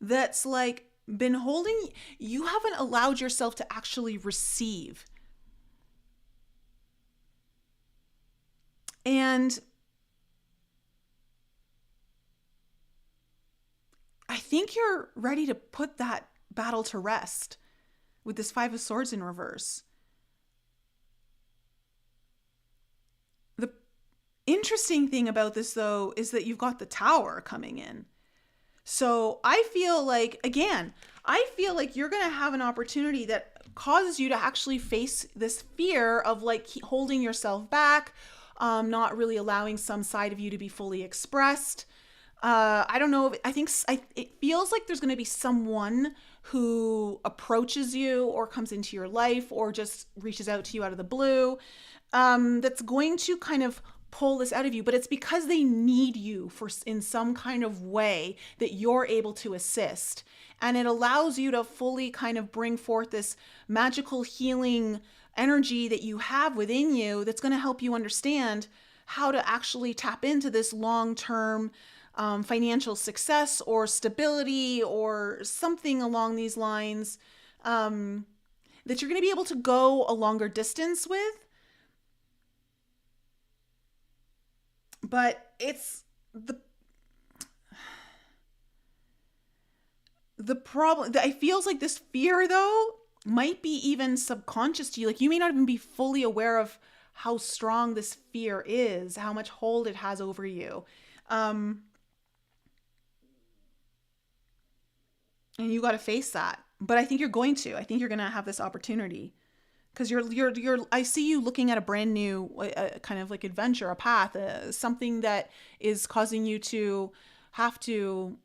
that's like been holding, you haven't allowed yourself to actually receive. And I think you're ready to put that battle to rest with this 5 of Swords in reverse. The interesting thing about this, though, is that you've got the Tower coming in. So I feel like, again, you're going to have an opportunity that causes you to actually face this fear of like holding yourself back, not really allowing some side of you to be fully expressed. I don't know. It feels like there's going to be someone who approaches you or comes into your life or just reaches out to you out of the blue, that's going to kind of pull this out of you, but it's because they need you in some kind of way that you're able to assist. And it allows you to fully kind of bring forth this magical healing energy that you have within you that's going to help you understand how to actually tap into this long-term financial success or stability or something along these lines, that you're going to be able to go a longer distance with. But it's the problem. It feels like this fear, though, might be even subconscious to you. Like you may not even be fully aware of how strong this fear is, how much hold it has over you. And you got to face that. But I think you're going to. I think you're going to have this opportunity. Because I see you looking at a brand new kind of like adventure, a path, something that is causing you to have to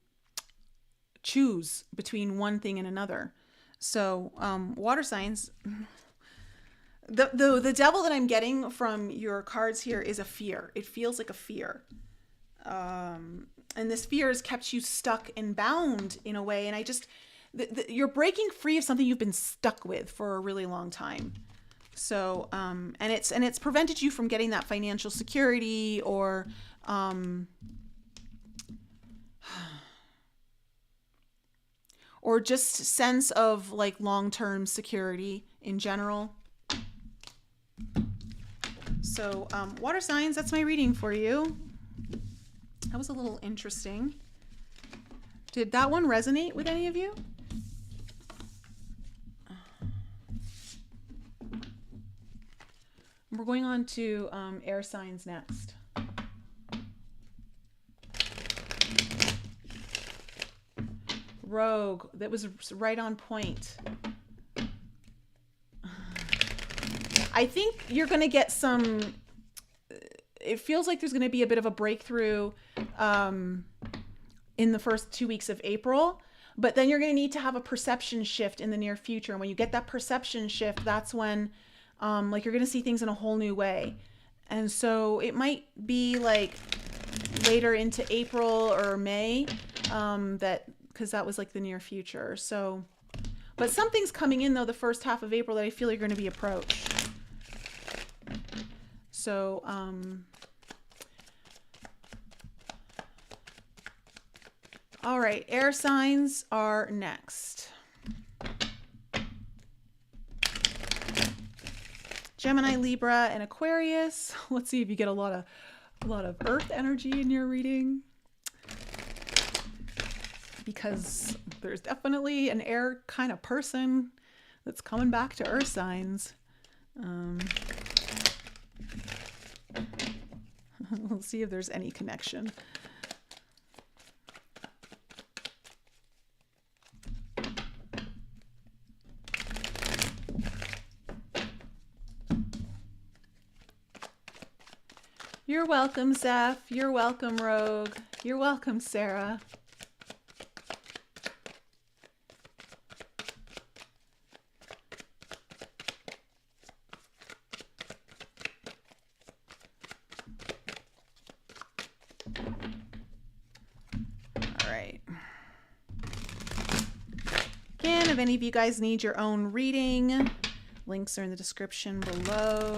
choose between one thing and another. So, water signs, the devil that I'm getting from your cards here is a fear. It feels like a fear. And this fear has kept you stuck and bound in a way. And I just... you're breaking free of something you've been stuck with for a really long time. So, and it's prevented you from getting that financial security or, or just sense of like long-term security in general. So, water signs, that's my reading for you. That was a little interesting. Did that one resonate with any of you? We're going on to air signs next. Rogue, that was right on point. I think you're going to get some... It feels like there's going to be a bit of a breakthrough in the first 2 weeks of April. But then you're going to need to have a perception shift in the near future. And when you get that perception shift, that's when... like you're going to see things in a whole new way. And so it might be like later into April or May, because that was like the near future. So, but something's coming in though the first half of April that I feel you're going to be approached. So, All right, air signs are next. Gemini, Libra, and Aquarius. Let's see if you get a lot of earth energy in your reading, because there's definitely an air kind of person that's coming back to earth signs. We'll see if there's any connection. You're welcome, Zeph. You're welcome, Rogue. You're welcome, Sarah. All right. Again, if any of you guys need your own reading, links are in the description below.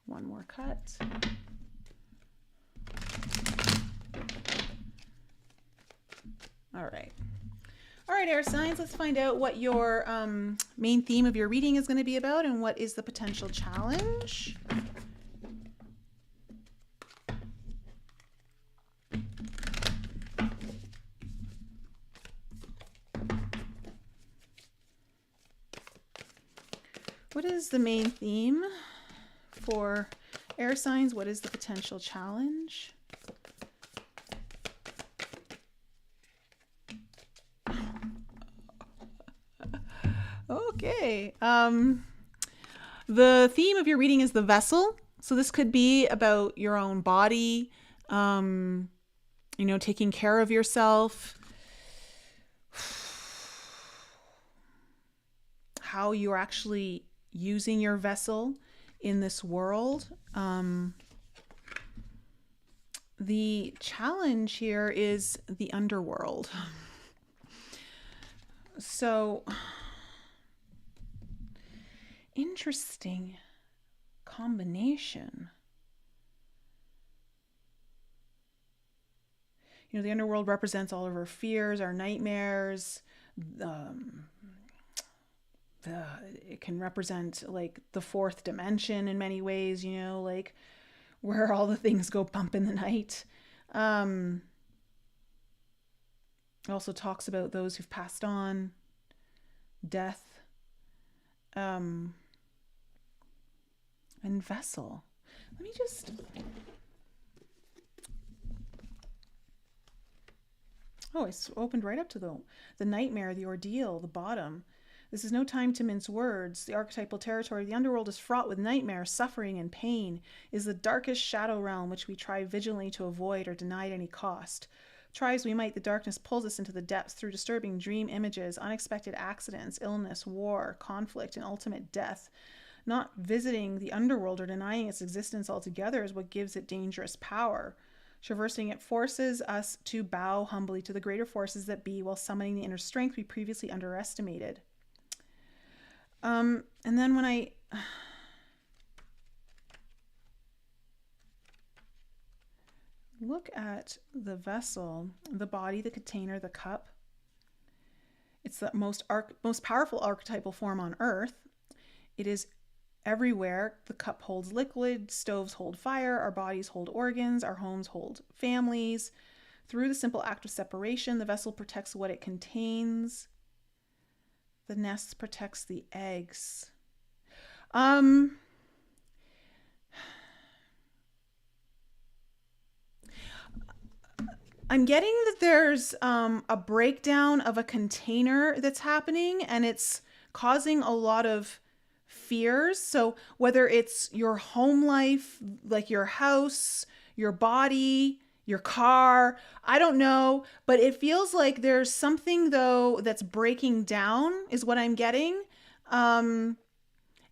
One more cut. All right. All right, air signs, let's find out what your main theme of your reading is going to be about and what is the potential challenge. What is the main theme for air signs? What is the potential challenge? Okay. The theme of your reading is the vessel. So this could be about your own body, taking care of yourself, how you're actually using your vessel in this world. The challenge here is the underworld. So, interesting combination. The underworld represents all of our fears, our nightmares. It can represent like the fourth dimension in many ways, like where all the things go bump in the night. It also talks about those who've passed on, death, and vessel. Let me just... Oh, it's opened right up to the nightmare, the ordeal, the bottom. This is no time to mince words. The archetypal territory of the underworld is fraught with nightmare, suffering, and pain. It is the darkest shadow realm which we try vigilantly to avoid or deny at any cost. Try as we might, the darkness pulls us into the depths through disturbing dream images, unexpected accidents, illness, war, conflict, and ultimate death. Not visiting the underworld or denying its existence altogether is what gives it dangerous power. Traversing it forces us to bow humbly to the greater forces that be, while summoning the inner strength we previously underestimated. And then when I look at the vessel, the body, the container, the cup, it's the most powerful archetypal form on earth. It is everywhere. The cup holds liquid, stoves hold fire, our bodies hold organs, our homes hold families. Through the simple act of separation, the vessel protects what it contains. The nest protects the eggs. I'm getting that there's a breakdown of a container that's happening, and it's causing a lot of fears. So whether it's your home life, like your house, your body, your car, I don't know, but it feels like there's something though that's breaking down is what I'm getting. And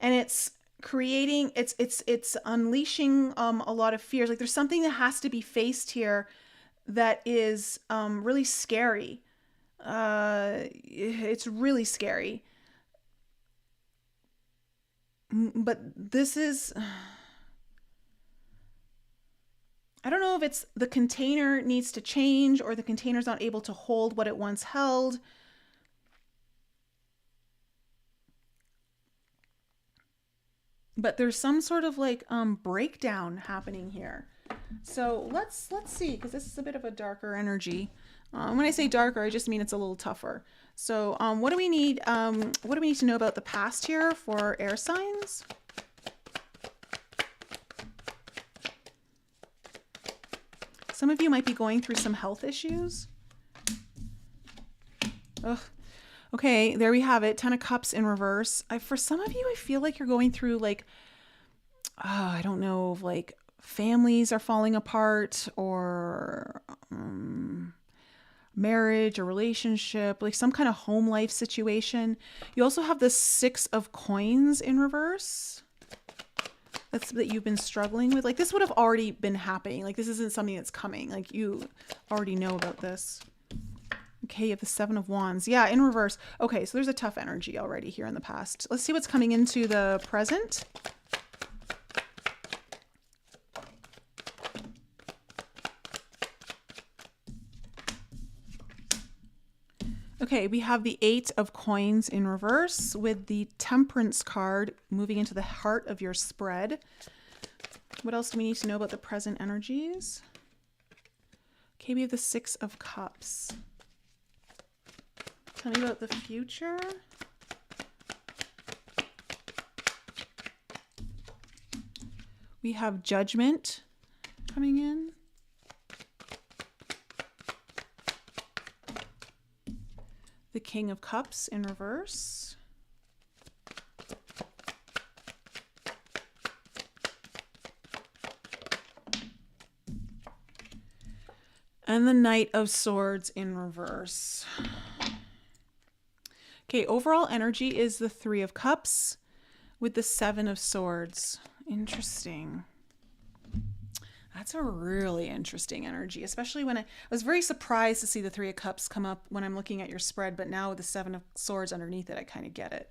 it's creating, it's unleashing a lot of fears. Like there's something that has to be faced here that is really scary. It's really scary. But this is, I don't know if it's the container needs to change or the container's not able to hold what it once held. But there's some sort of like breakdown happening here. So let's see, because this is a bit of a darker energy. When I say darker, I just mean it's a little tougher. So what do we need? What do we need to know about the past here for air signs? Some of you might be going through some health issues. Ugh. Okay, there we have it. 10 of Cups in reverse. For some of you, I feel like you're going through like, I don't know, like families are falling apart or marriage or relationship, like some kind of home life situation. You also have the 6 of Coins in reverse. That you've been struggling with. Like this would have already been happening. Like this isn't something that's coming. Like you already know about this. Okay, you have the 7 of Wands. Yeah, in reverse. Okay, so there's a tough energy already here in the past. Let's see what's coming into the present. Okay, we have the 8 of Coins in reverse with the Temperance card moving into the heart of your spread. What else do we need to know about the present energies? Okay, we have the 6 of Cups. Tell me about the future. We have Judgment coming in. The King of Cups in reverse. And the Knight of Swords in reverse. Okay, overall energy is the 3 of Cups with the 7 of Swords. Interesting. That's a really interesting energy, especially when I was very surprised to see the 3 of Cups come up when I'm looking at your spread, but now with the 7 of Swords underneath it, I kind of get it.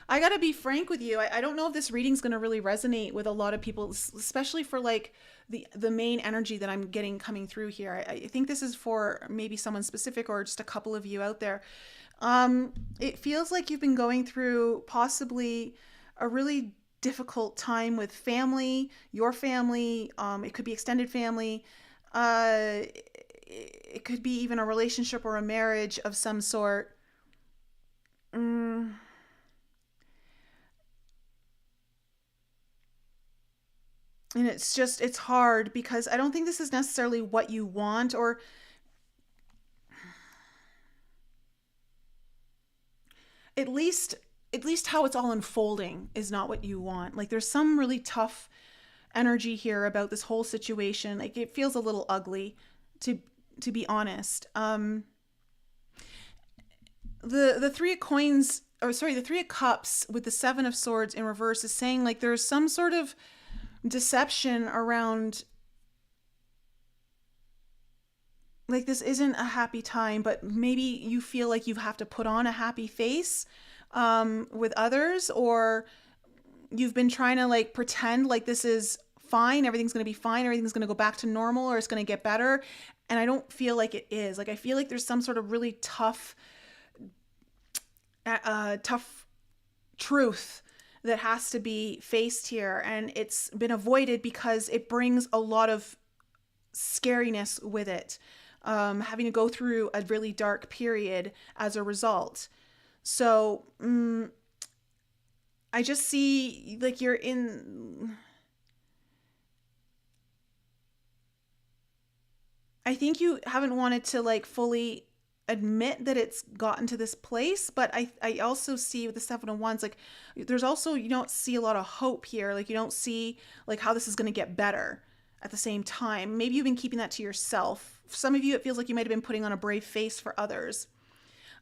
I got to be frank with you. I don't know if this reading's going to really resonate with a lot of people, especially for like the main energy that I'm getting coming through here. I think this is for maybe someone specific or just a couple of you out there. It feels like you've been going through possibly a really difficult time with family, your family. It could be extended family. It could be even a relationship or a marriage of some sort. And it's hard because I don't think this is necessarily what you want, or at least how it's all unfolding is not what you want. Like there's some really tough energy here about this whole situation. Like it feels a little ugly to be honest. The 3 of Coins, or sorry, the 3 of Cups with the 7 of Swords in reverse is saying like there's some sort of deception around, like this isn't a happy time, but maybe you feel like you have to put on a happy face with others, or you've been trying to like pretend like this is fine, everything's going to be fine, everything's going to go back to normal, or it's going to get better. And I don't feel like it is. Like I feel like there's some sort of really tough truth that has to be faced here, and it's been avoided because it brings a lot of scariness with it, having to go through a really dark period as a result. So I just see like you're in, I think you haven't wanted to like fully admit that it's gotten to this place, but I also see with the 7 of Wands, like there's also, you don't see a lot of hope here. Like you don't see like how this is going to get better at the same time. Maybe you've been keeping that to yourself. For some of you, it feels like you might have been putting on a brave face for others.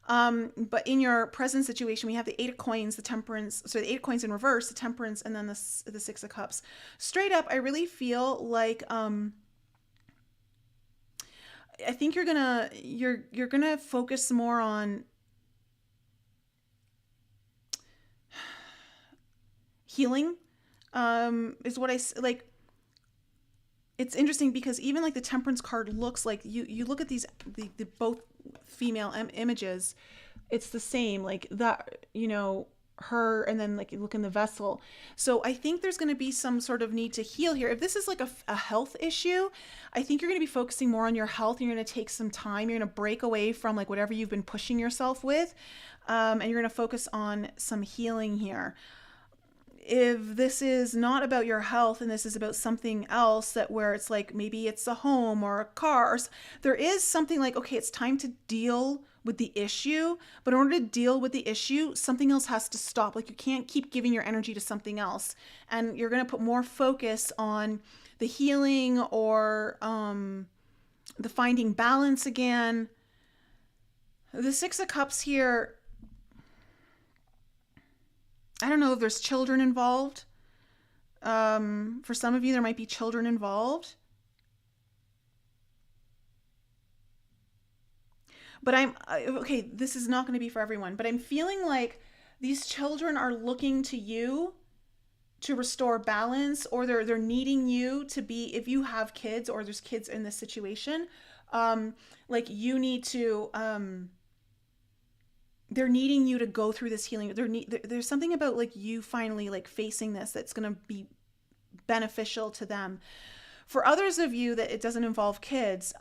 But in your present situation, we have the 8 of Coins, the Temperance, so the 8 of Coins in reverse, the Temperance, and then the 6 of Cups. Straight up, I really feel like, I think you're gonna focus more on healing, is what like. It's interesting because even like the Temperance card looks like you look at these, the both female images, it's the same, like that, her, and then like you look in the vessel. So I think there's going to be some sort of need to heal here. If this is like a health issue, I think you're going to be focusing more on your health, and you're going to take some time. You're going to break away from like whatever you've been pushing yourself with, and you're going to focus on some healing here. If this is not about your health and this is about something else, that where it's like maybe it's a home or a car, or there is something like, okay, it's time to deal with the issue, but in order to deal with the issue, something else has to stop. Like you can't keep giving your energy to something else, and you're going to put more focus on the healing, or the finding balance again. The Six of Cups here, I don't know if there's children involved. For some of you, there might be children involved. But okay, this is not going to be for everyone, but I'm feeling like these children are looking to you to restore balance, or they're needing you to be, if you have kids or there's kids in this situation, like you need to, they're needing you to go through this healing. There's something about like you finally like facing this that's going to be beneficial to them. For others of you that it doesn't involve kids,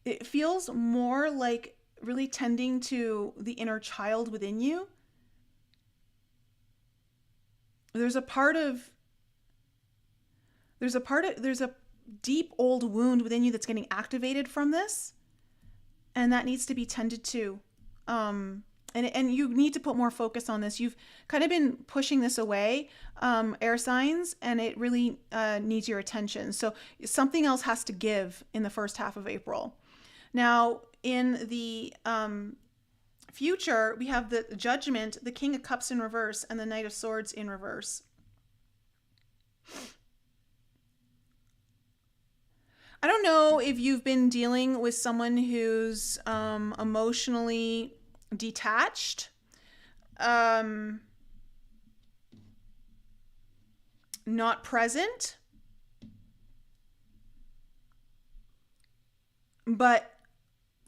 it feels more like really tending to the inner child within you. There's a deep old wound within you that's getting activated from this, and that needs to be tended to. And you need to put more focus on this. You've kind of been pushing this away, air signs, and it really needs your attention. So something else has to give in the first half of April. Now, in the future, we have the Judgment, the King of Cups in reverse, and the Knight of Swords in reverse. I don't know if you've been dealing with someone who's emotionally detached, not present, but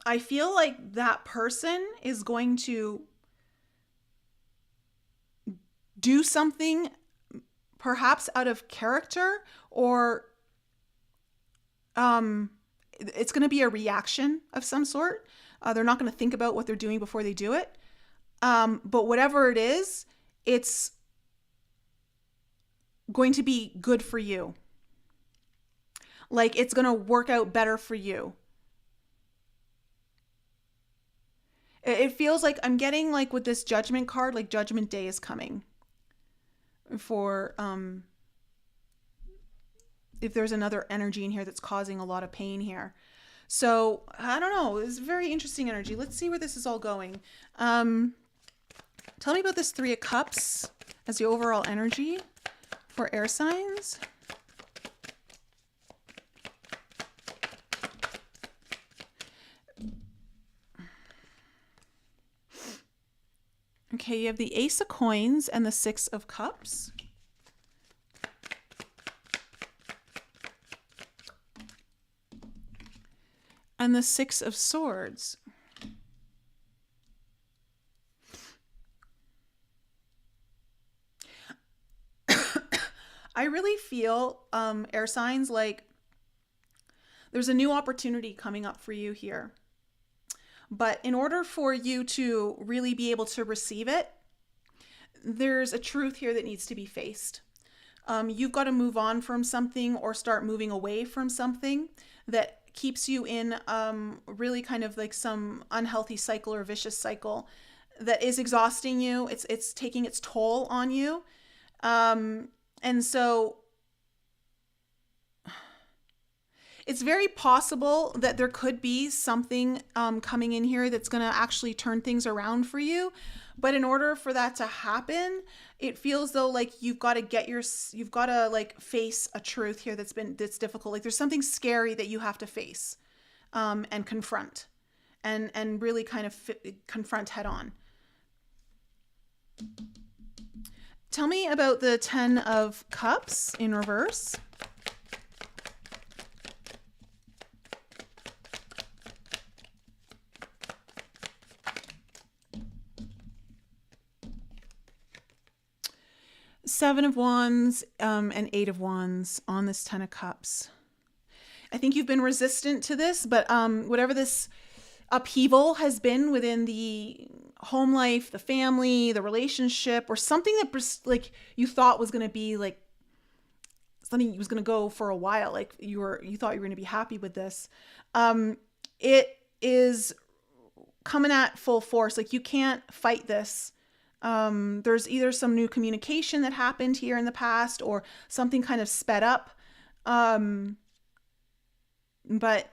I feel like that person is going to do something perhaps out of character, or it's going to be a reaction of some sort. They're not going to think about what they're doing before they do it. But whatever it is, it's going to be good for you. Like it's going to work out better for you. It feels like I'm getting like with this Judgment card, like Judgment Day is coming for, if there's another energy in here that's causing a lot of pain here. So I don't know. It's very interesting energy. Let's see where this is all going. Tell me about this Three of Cups as the overall energy for air signs. Okay, you have the Ace of Coins and the Six of Cups. And the Six of Swords. I really feel, air signs, like there's a new opportunity coming up for you here. But in order for you to really be able to receive it, there's a truth here that needs to be faced. You've got to move on from something, or start moving away from something that keeps you in really kind of like some unhealthy cycle or vicious cycle that is exhausting you. It's taking its toll on you. And so it's very possible that there could be something coming in here that's going to actually turn things around for you. But in order for that to happen, it feels though like you've got to like face a truth here that's difficult. Like there's something scary that you have to face and confront and really kind of confront head on. Tell me about the 10 of Cups in reverse. Seven of Wands and Eight of Wands on this 10 of Cups. I think you've been resistant to this, but whatever this upheaval has been within the home life, the family, the relationship, or something that like you thought was going to be like something was going to go for a while, like you thought you were going to be happy with this, it is coming at full force. Like you can't fight this. There's either some new communication that happened here in the past or something kind of sped up. But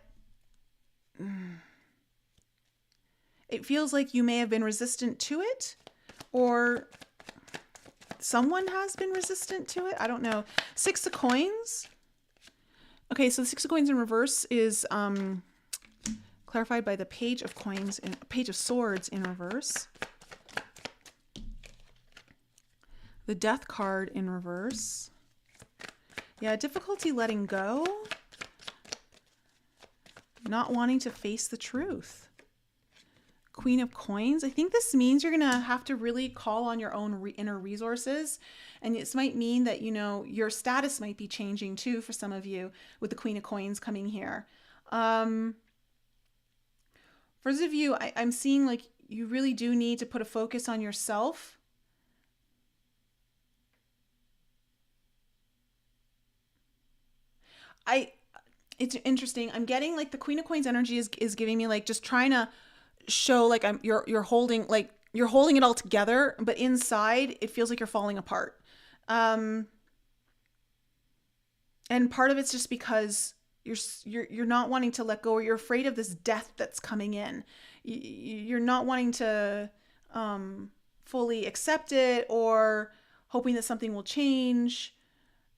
it feels like you may have been resistant to it, or someone has been resistant to it. I don't know. Six of Coins. Okay, so the Six of Coins in reverse is clarified by the Page of Coins and Page of Swords in reverse. The Death card in reverse. Yeah, difficulty letting go. Not wanting to face the truth. Queen of Coins. I think this means you're going to have to really call on your own inner resources. And this might mean that, you know, your status might be changing too for some of you with the Queen of Coins coming here. For those of you, I'm seeing like you really do need to put a focus on yourself. It's interesting. I'm getting like the Queen of Coins energy is giving me like just trying to show like you're holding it all together, but inside it feels like you're falling apart. And part of it's just because you're not wanting to let go, or you're afraid of this death that's coming in. You're not wanting to fully accept it or hoping that something will change.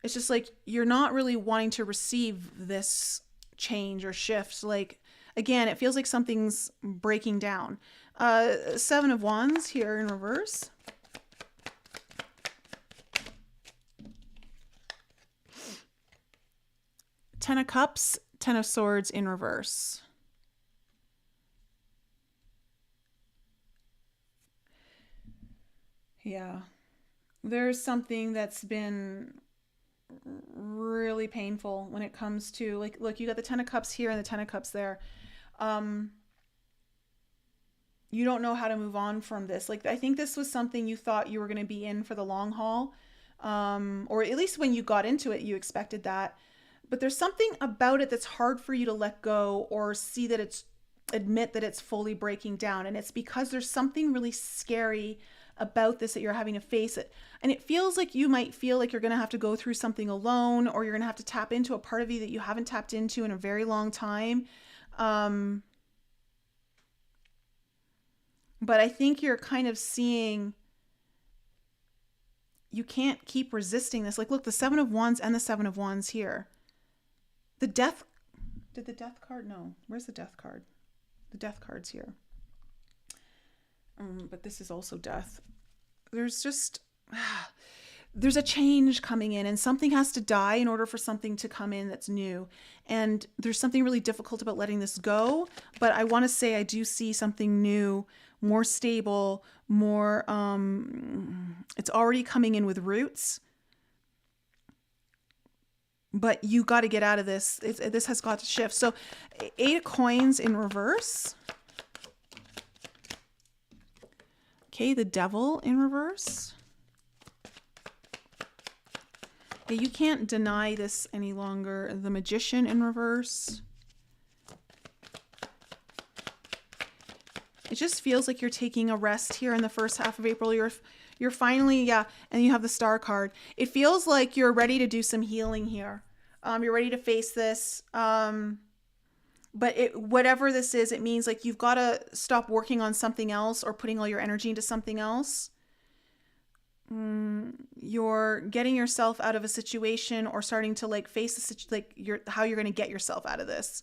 It's just like you're not really wanting to receive this change or shift. Like, again, it feels like something's breaking down. Seven of Wands here in reverse. Ten of Cups, Ten of Swords in reverse. Yeah. There's something that's been really painful when it comes to like, look, you got the Ten of Cups here and the Ten of Cups there. You don't know how to move on from this. Like, I think this was something you thought you were going to be in for the long haul. Or at least when you got into it, you expected that. But there's something about it that's hard for you to let go or see that admit that it's fully breaking down. And it's because there's something really scary about this that you're having to face it. And it feels like you might feel like you're going to have to go through something alone, or you're going to have to tap into a part of you that you haven't tapped into in a very long time. But I think you're kind of seeing you can't keep resisting this. Like, look, the Seven of Wands and the Seven of Wands here. The Death, did the Death card? No, where's the Death card? The Death card's here. But this is also death. There's just, there's a change coming in, and something has to die in order for something to come in that's new. And there's something really difficult about letting this go. But I want to say I do see something new, more stable, more, it's already coming in with roots. But you got to get out of this. This has got to shift. So Eight of Coins in reverse. Okay, the Devil in reverse. Okay, you can't deny this any longer. The Magician in reverse. It just feels like you're taking a rest here in the first half of April. You're finally, yeah, and you have the Star card. It feels like you're ready to do some healing here. You're ready to face this. But whatever this is, it means like you've got to stop working on something else or putting all your energy into something else. You're getting yourself out of a situation or starting to like face how you're going to get yourself out of this.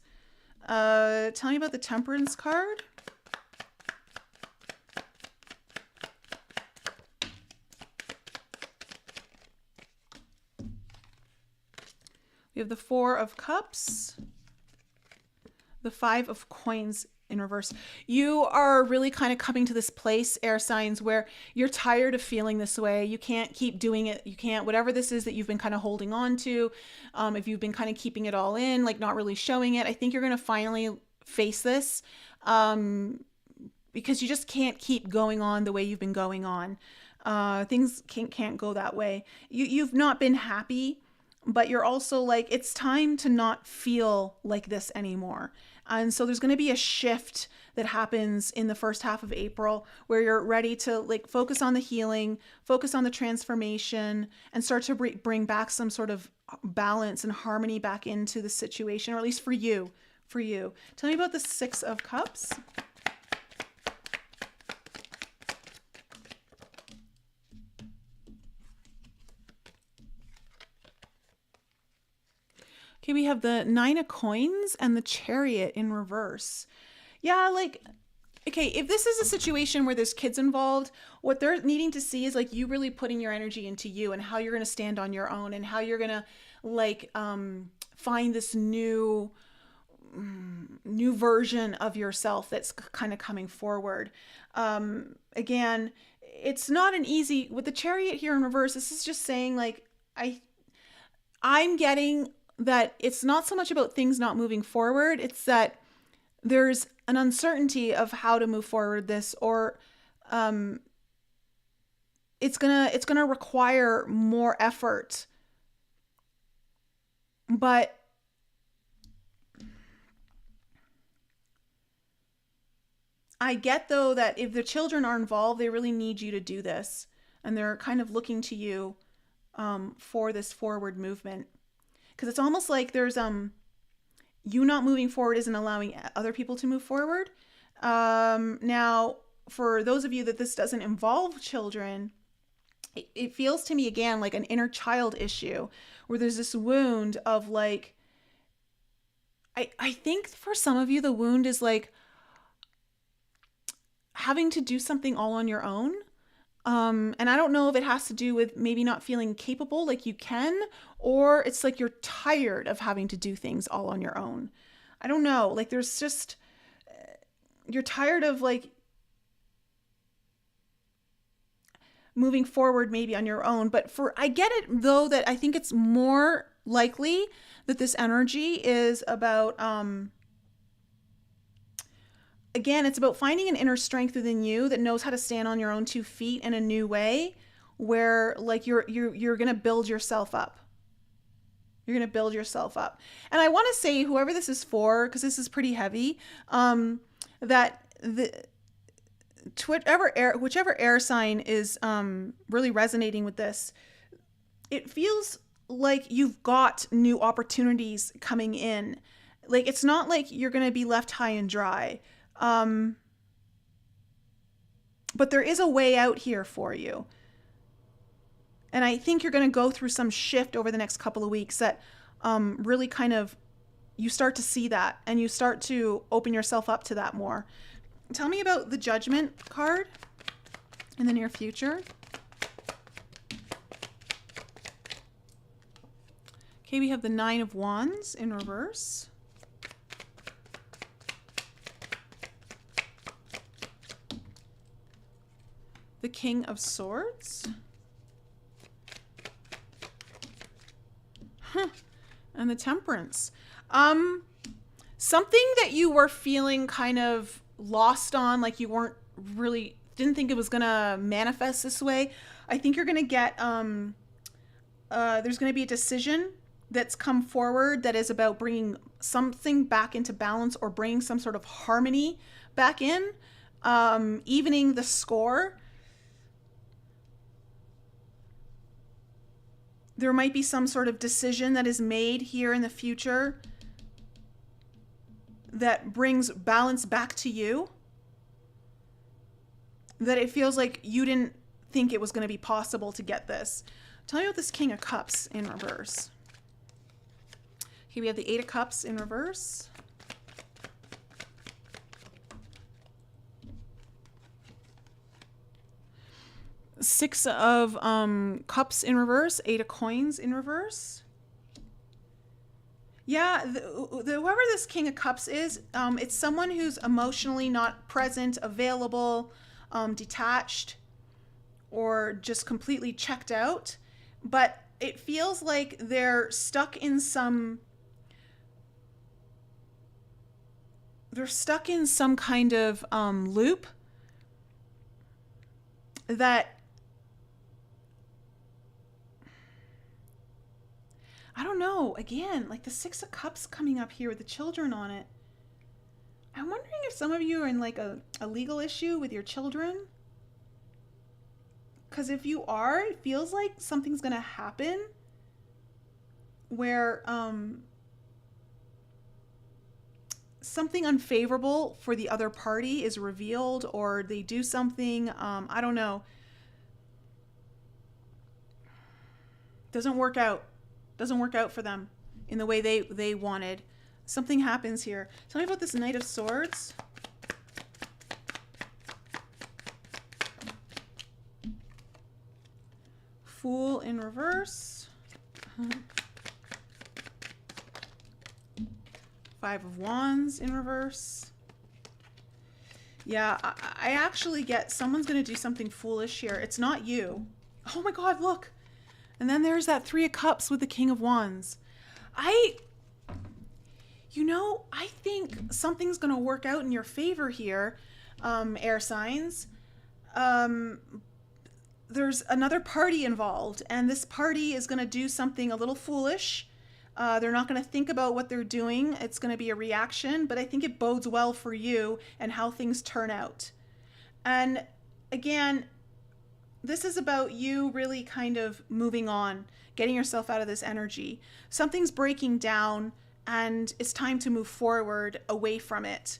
Tell me about the Temperance card. We have the Four of Cups, the Five of Coins in reverse. You are really kind of coming to this place, air signs, where you're tired of feeling this way. You can't keep doing it. You can't, whatever this is that you've been kind of holding on to, if you've been kind of keeping it all in, like not really showing it, I think you're going to finally face this, because you just can't keep going on the way you've been going on. Things can't go that way. You've not been happy, but you're also like, it's time to not feel like this anymore. And so there's going to be a shift that happens in the first half of April where you're ready to like focus on the healing, focus on the transformation, and start to bring back some sort of balance and harmony back into the situation, or at least for you. Tell me about the Six of Cups. Okay, we have the Nine of Coins and the Chariot in reverse. Yeah, like, okay, if this is a situation where there's kids involved, what they're needing to see is like you really putting your energy into you and how you're going to stand on your own and how you're going to like find this new version of yourself that's kind of coming forward. Again, it's not an easy, with the Chariot here in reverse, this is just saying like, I'm getting that it's not so much about things not moving forward. It's that there's an uncertainty of how to move forward this, or it's gonna require more effort. But I get though that if the children are involved, they really need you to do this, and they're kind of looking to you for this forward movement. Because it's almost like there's you not moving forward isn't allowing other people to move forward. Now, for those of you that this doesn't involve children, it feels to me again like an inner child issue where there's this wound of like, I think for some of you the wound is like having to do something all on your own. And I don't know if it has to do with maybe not feeling capable like you can, or it's like you're tired of having to do things all on your own. I don't know. Like there's just, you're tired of like moving forward maybe on your own. But I get it though, that I think it's more likely that this energy is about, again, it's about finding an inner strength within you that knows how to stand on your own 2 feet in a new way, where like you're going to build yourself up. You're going to build yourself up. And I want to say, whoever this is for, because this is pretty heavy, that whichever air sign is really resonating with this, it feels like you've got new opportunities coming in. Like it's not like you're going to be left high and dry. But there is a way out here for you. And I think you're going to go through some shift over the next couple of weeks that really kind of, you start to see that and you start to open yourself up to that more. Tell me about the Judgment card in the near future. Okay, we have the Nine of Wands in reverse. The King of Swords. And the Temperance. Something that you were feeling kind of lost on, like you weren't really, didn't think it was going to manifest this way. I think you're going to get, there's going to be a decision that's come forward that is about bringing something back into balance or bringing some sort of harmony back in, evening the score. There might be some sort of decision that is made here in the future that brings balance back to you, that it feels like you didn't think it was going to be possible to get this. Tell me about this King of Cups in reverse. Okay, we have the Eight of Cups in reverse. Six of Cups in reverse, Eight of Coins in reverse. Yeah, whoever this King of Cups is, it's someone who's emotionally not present, available, detached, or just completely checked out. But it feels like they're stuck in some kind of loop that, I don't know. Again, like the Six of Cups coming up here with the children on it. I'm wondering if some of you are in like a legal issue with your children. Because if you are, it feels like something's going to happen where something unfavorable for the other party is revealed, or they do something, I don't know. Doesn't work out for them in the way they wanted. Something happens here. Tell me about this Knight of Swords. Fool in reverse. Five of Wands in reverse. Yeah, I actually get someone's going to do something foolish here. It's not you. Oh my God, look. And then there's that Three of Cups with the King of Wands. I think something's going to work out in your favor here, air signs. There's another party involved, and this party is going to do something a little foolish. They're not going to think about what they're doing. It's going to be a reaction, but I think it bodes well for you and how things turn out. And again, this is about you really kind of moving on, getting yourself out of this energy. Something's breaking down, and it's time to move forward away from it.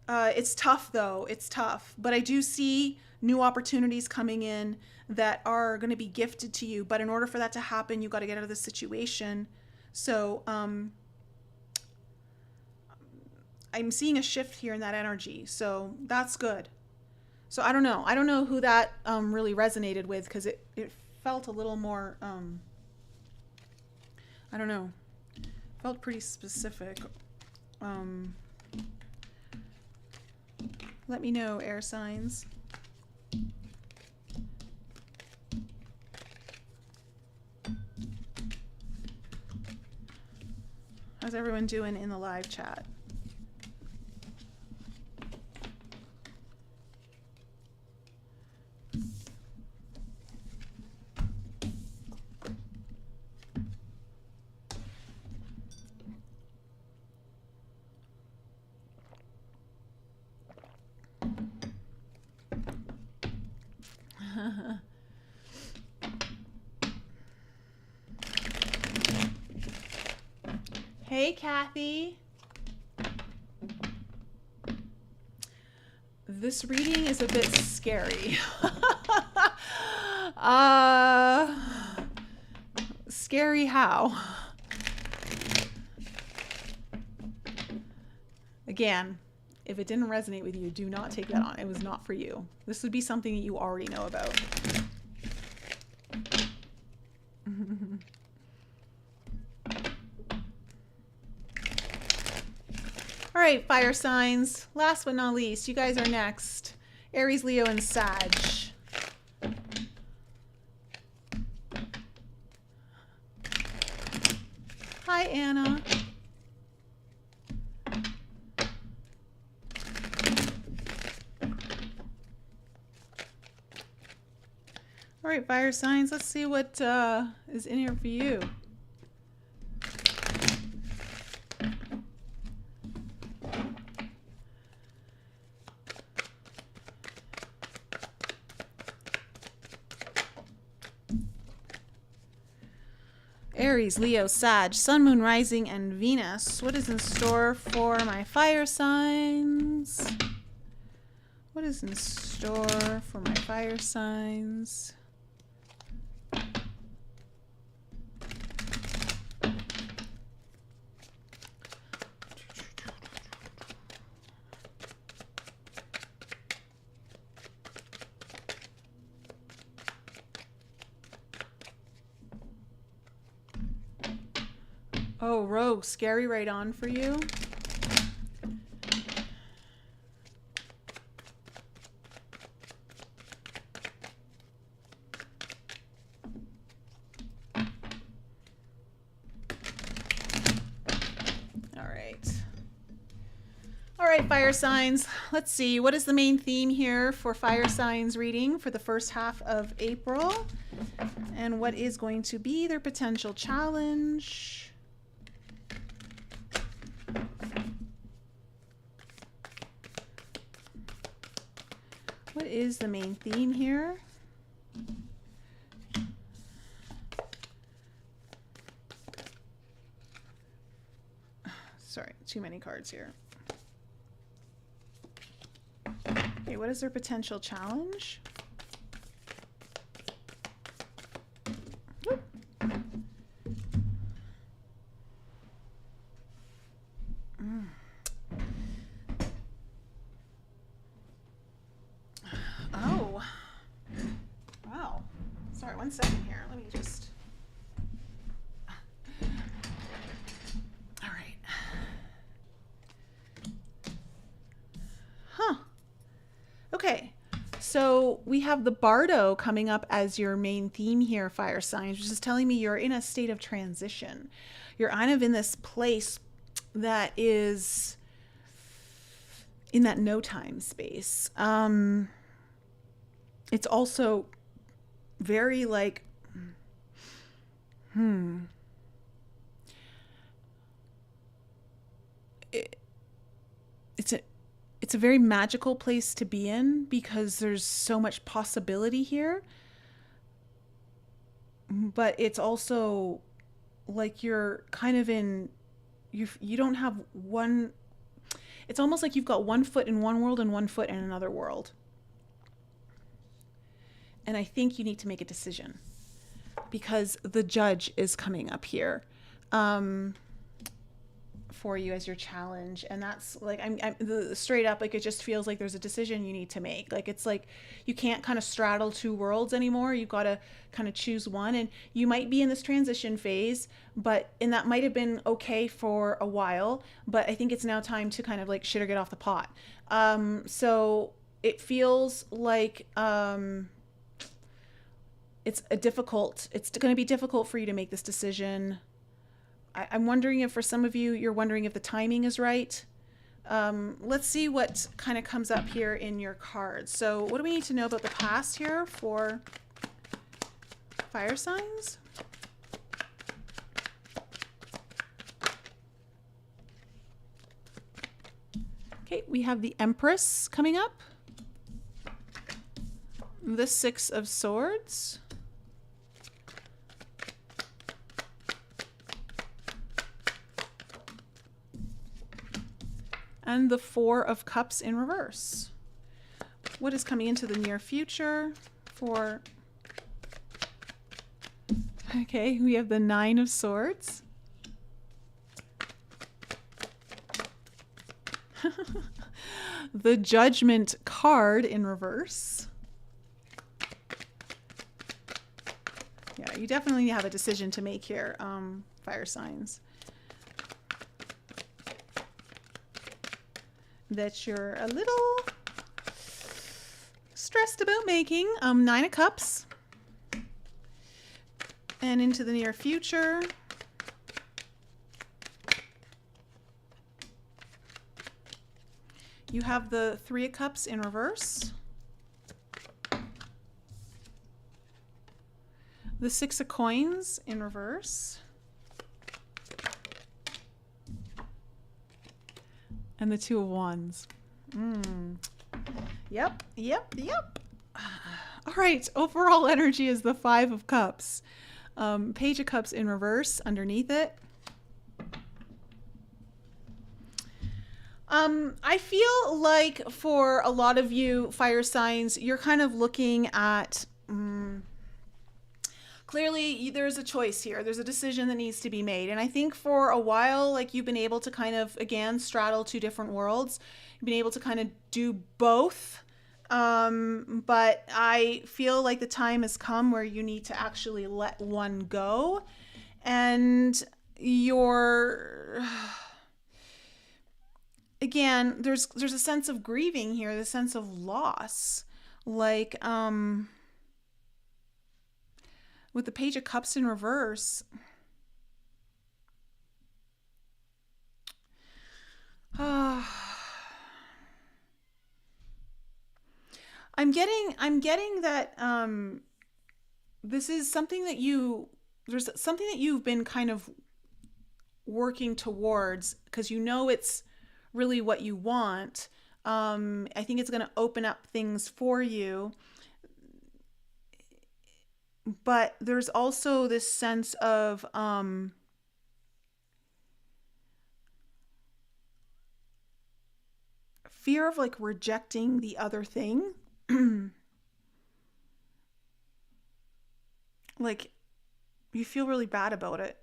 It's tough, though. It's tough. But I do see new opportunities coming in that are going to be gifted to you. But in order for that to happen, you got to get out of this situation. So I'm seeing a shift here in that energy. So that's good. So I don't know who that really resonated with, because it felt a little more, I don't know, felt pretty specific. Let me know, air signs. How's everyone doing in the live chat? Hey, Kathy. This reading is a bit scary. Scary how? Again, if it didn't resonate with you, do not take that on. It was not for you. This would be something that you already know about. All right, fire signs. Last but not least, you guys are next. Aries, Leo, and Sag. Hi, Anna. All right, fire signs. Let's see what is in here for you. Aries, Leo, Sag, Sun, Moon, Rising, and Venus. What is in store for my fire signs? What is in store for my fire signs? Oh, Rogue, scary right on for you. All right, fire signs. Let's see. What is the main theme here for fire signs reading for the first half of April? And what is going to be their potential challenge? What is the main theme here? Sorry, too many cards here. Okay, what is their potential challenge? Whoop. Oh. Wow. Sorry, 1 second here. Let me just... All right. Huh. Okay. So we have the Bardo coming up as your main theme here, fire signs, which is telling me you're in a state of transition. You're kind of in this place that is in that no time space. It's also very like, it's a very magical place to be in because there's so much possibility here. But it's also like you're kind of in, you don't have one, it's almost like you've got 1 foot in one world and 1 foot in another world. And I think you need to make a decision because the judge is coming up here for you as your challenge. And that's like, I'm straight up, like, it just feels like there's a decision you need to make. Like, it's like you can't kind of straddle 2 worlds anymore. You've got to kind of choose one. And you might be in this transition phase, and that might have been okay for a while, but I think it's now time to kind of like shit or get off the pot. So it feels like, it's going to be difficult for you to make this decision. I'm wondering if for some of you, you're wondering if the timing is right. Let's see what kind of comes up here in your cards. So what do we need to know about the past here for fire signs? Okay, we have the Empress coming up. The 6 of Swords. And the 4 of Cups in reverse. What is coming into the near future for... Okay, we have the 9 of Swords. The Judgment card in reverse. Yeah, you definitely have a decision to make here, fire signs. That you're a little stressed about making. 9 of Cups. And into the near future. You have the 3 of Cups in reverse. The 6 of Coins in reverse. And the 2 of Wands. Yep. All right, overall energy is the 5 of Cups. Page of Cups in reverse underneath it. I feel like for a lot of you fire signs, you're kind of looking at... Clearly, there's a choice here. There's a decision that needs to be made. And I think for a while, like, you've been able to kind of, again, straddle 2 different worlds. You've been able to kind of do both. But I feel like the time has come where you need to actually let one go. And you're again, there's a sense of grieving here, the sense of loss. Like with the Page of Cups in reverse, I'm getting that this is something that there's something that you've been kind of working towards because you know it's really what you want. I think it's going to open up things for you, but there's also this sense of fear of like rejecting the other thing. Like you feel really bad about it.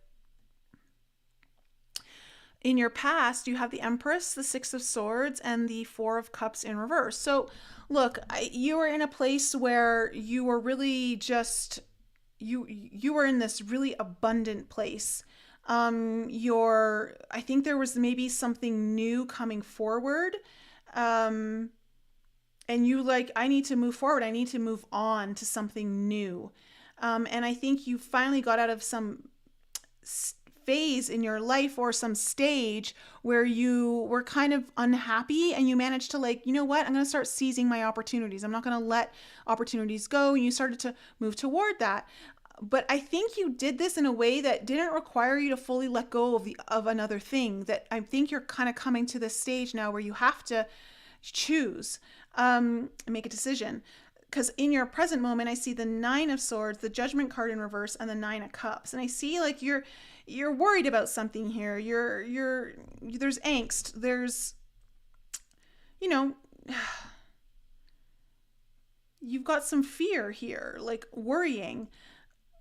In your past, you have the Empress, the Six of Swords, and the Four of Cups in reverse. So, look, you were in a place where you were really just you were in this really abundant place. I think there was maybe something new coming forward. Um, and you like, I need to move forward. I need to move on to something new. And I think you finally got out of some phase in your life or some stage where you were kind of unhappy and you managed to like, you know what, I'm going to start seizing my opportunities. I'm not going to let opportunities go. And you started to move toward that. But I think you did this in a way that didn't require you to fully let go of another thing. That I think you're kind of coming to this stage now where you have to choose, make a decision. Because in your present moment, I see the Nine of Swords, the Judgment card in reverse, and the Nine of Cups, and I see like you're worried about something here. There's angst. There's, you know, you've got some fear here, like worrying,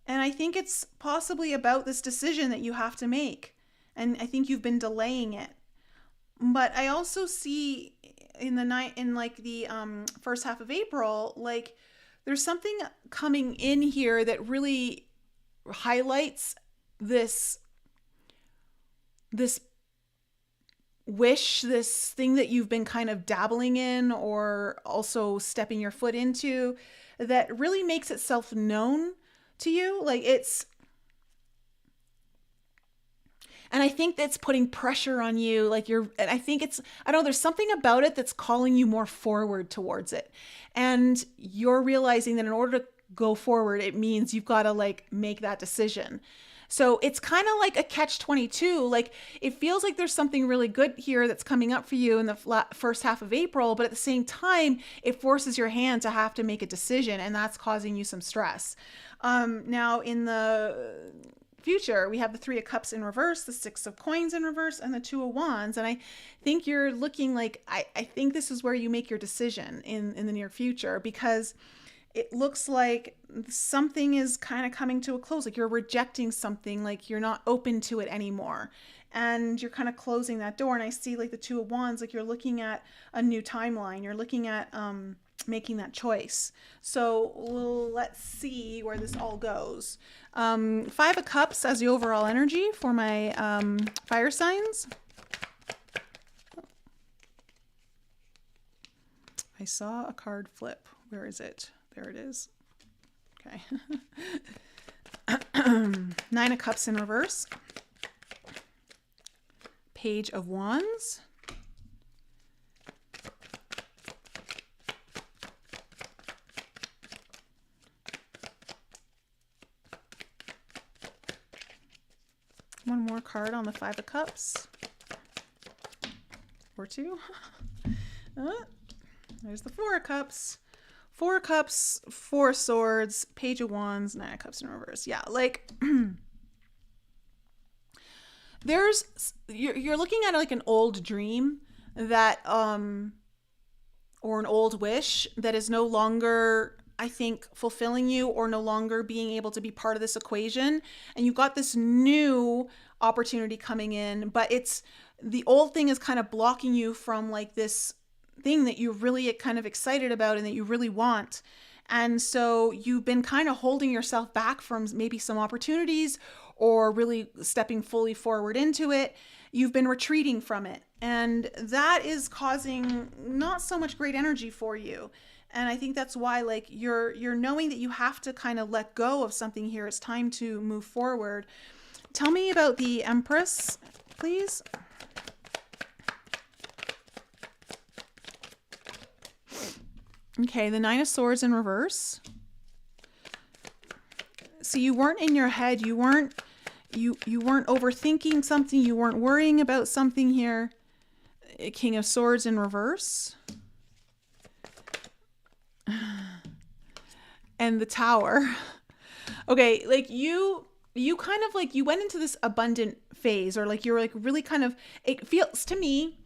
and I think it's possibly about this decision that you have to make, and I think you've been delaying it. But I also see in the night in like the first half of April, like there's something coming in here that really highlights this this wish, this thing that you've been kind of dabbling in or also stepping your foot into, that really makes itself known to you. Like it's, and I think that's putting pressure on you. Like and I think I don't know, there's something about it that's calling you more forward towards it. And you're realizing that in order to go forward, it means you've got to like make that decision. So it's kind of like a catch-22. Like it feels like there's something really good here that's coming up for you in the first half of April, but at the same time, it forces your hand to have to make a decision, and that's causing you some stress. Now in the future, we have the Three of Cups in reverse, the Six of Coins in reverse, and the Two of Wands. And I think you're looking like, I think this is where you make your decision in the near future, because it looks like something is kind of coming to a close. Like you're rejecting something, like you're not open to it anymore. And you're kind of closing that door. And I see like the Two of Wands, like you're looking at a new timeline. You're looking at making that choice. So let's see where this all goes. Five of Cups as the overall energy for my fire signs. I saw a card flip. Where is it? There it is. Okay. Nine of Cups in reverse. Page of Wands. One more card on the Five of Cups. Or two. There's the Four of Cups. Four of Cups, Four of Swords, Page of Wands, Nine of Cups in reverse. Yeah, like you're looking at like an old dream that or an old wish that is no longer, I think, fulfilling you or no longer being able to be part of this equation. And you've got this new opportunity coming in, but it's the old thing is kind of blocking you from like this thing that you're really kind of excited about and that you really want. And so you've been kind of holding yourself back from maybe some opportunities or really stepping fully forward into it. You've been retreating from it. And that is causing not so much great energy for you. And I think that's why like you're knowing that you have to kind of let go of something here. It's time to move forward. Tell me about the Empress, please. Okay, the Nine of Swords in reverse. So you weren't in your head. You weren't overthinking something. You weren't worrying about something here. King of Swords in reverse. And the Tower. Okay, like you kind of like you went into this abundant phase, or like you're like really kind of, it feels to me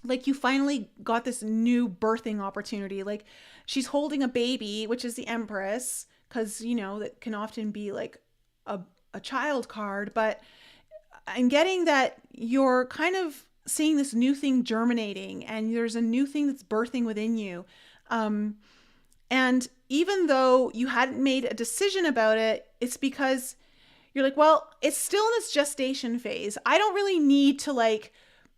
like you finally got this new birthing opportunity. Like she's holding a baby, which is the Empress, because you know that can often be like a child card, but I'm getting that you're kind of seeing this new thing germinating, and there's a new thing that's birthing within you. And even though you hadn't made a decision about it, it's because you're like, well, it's still in its gestation phase. I don't really need to like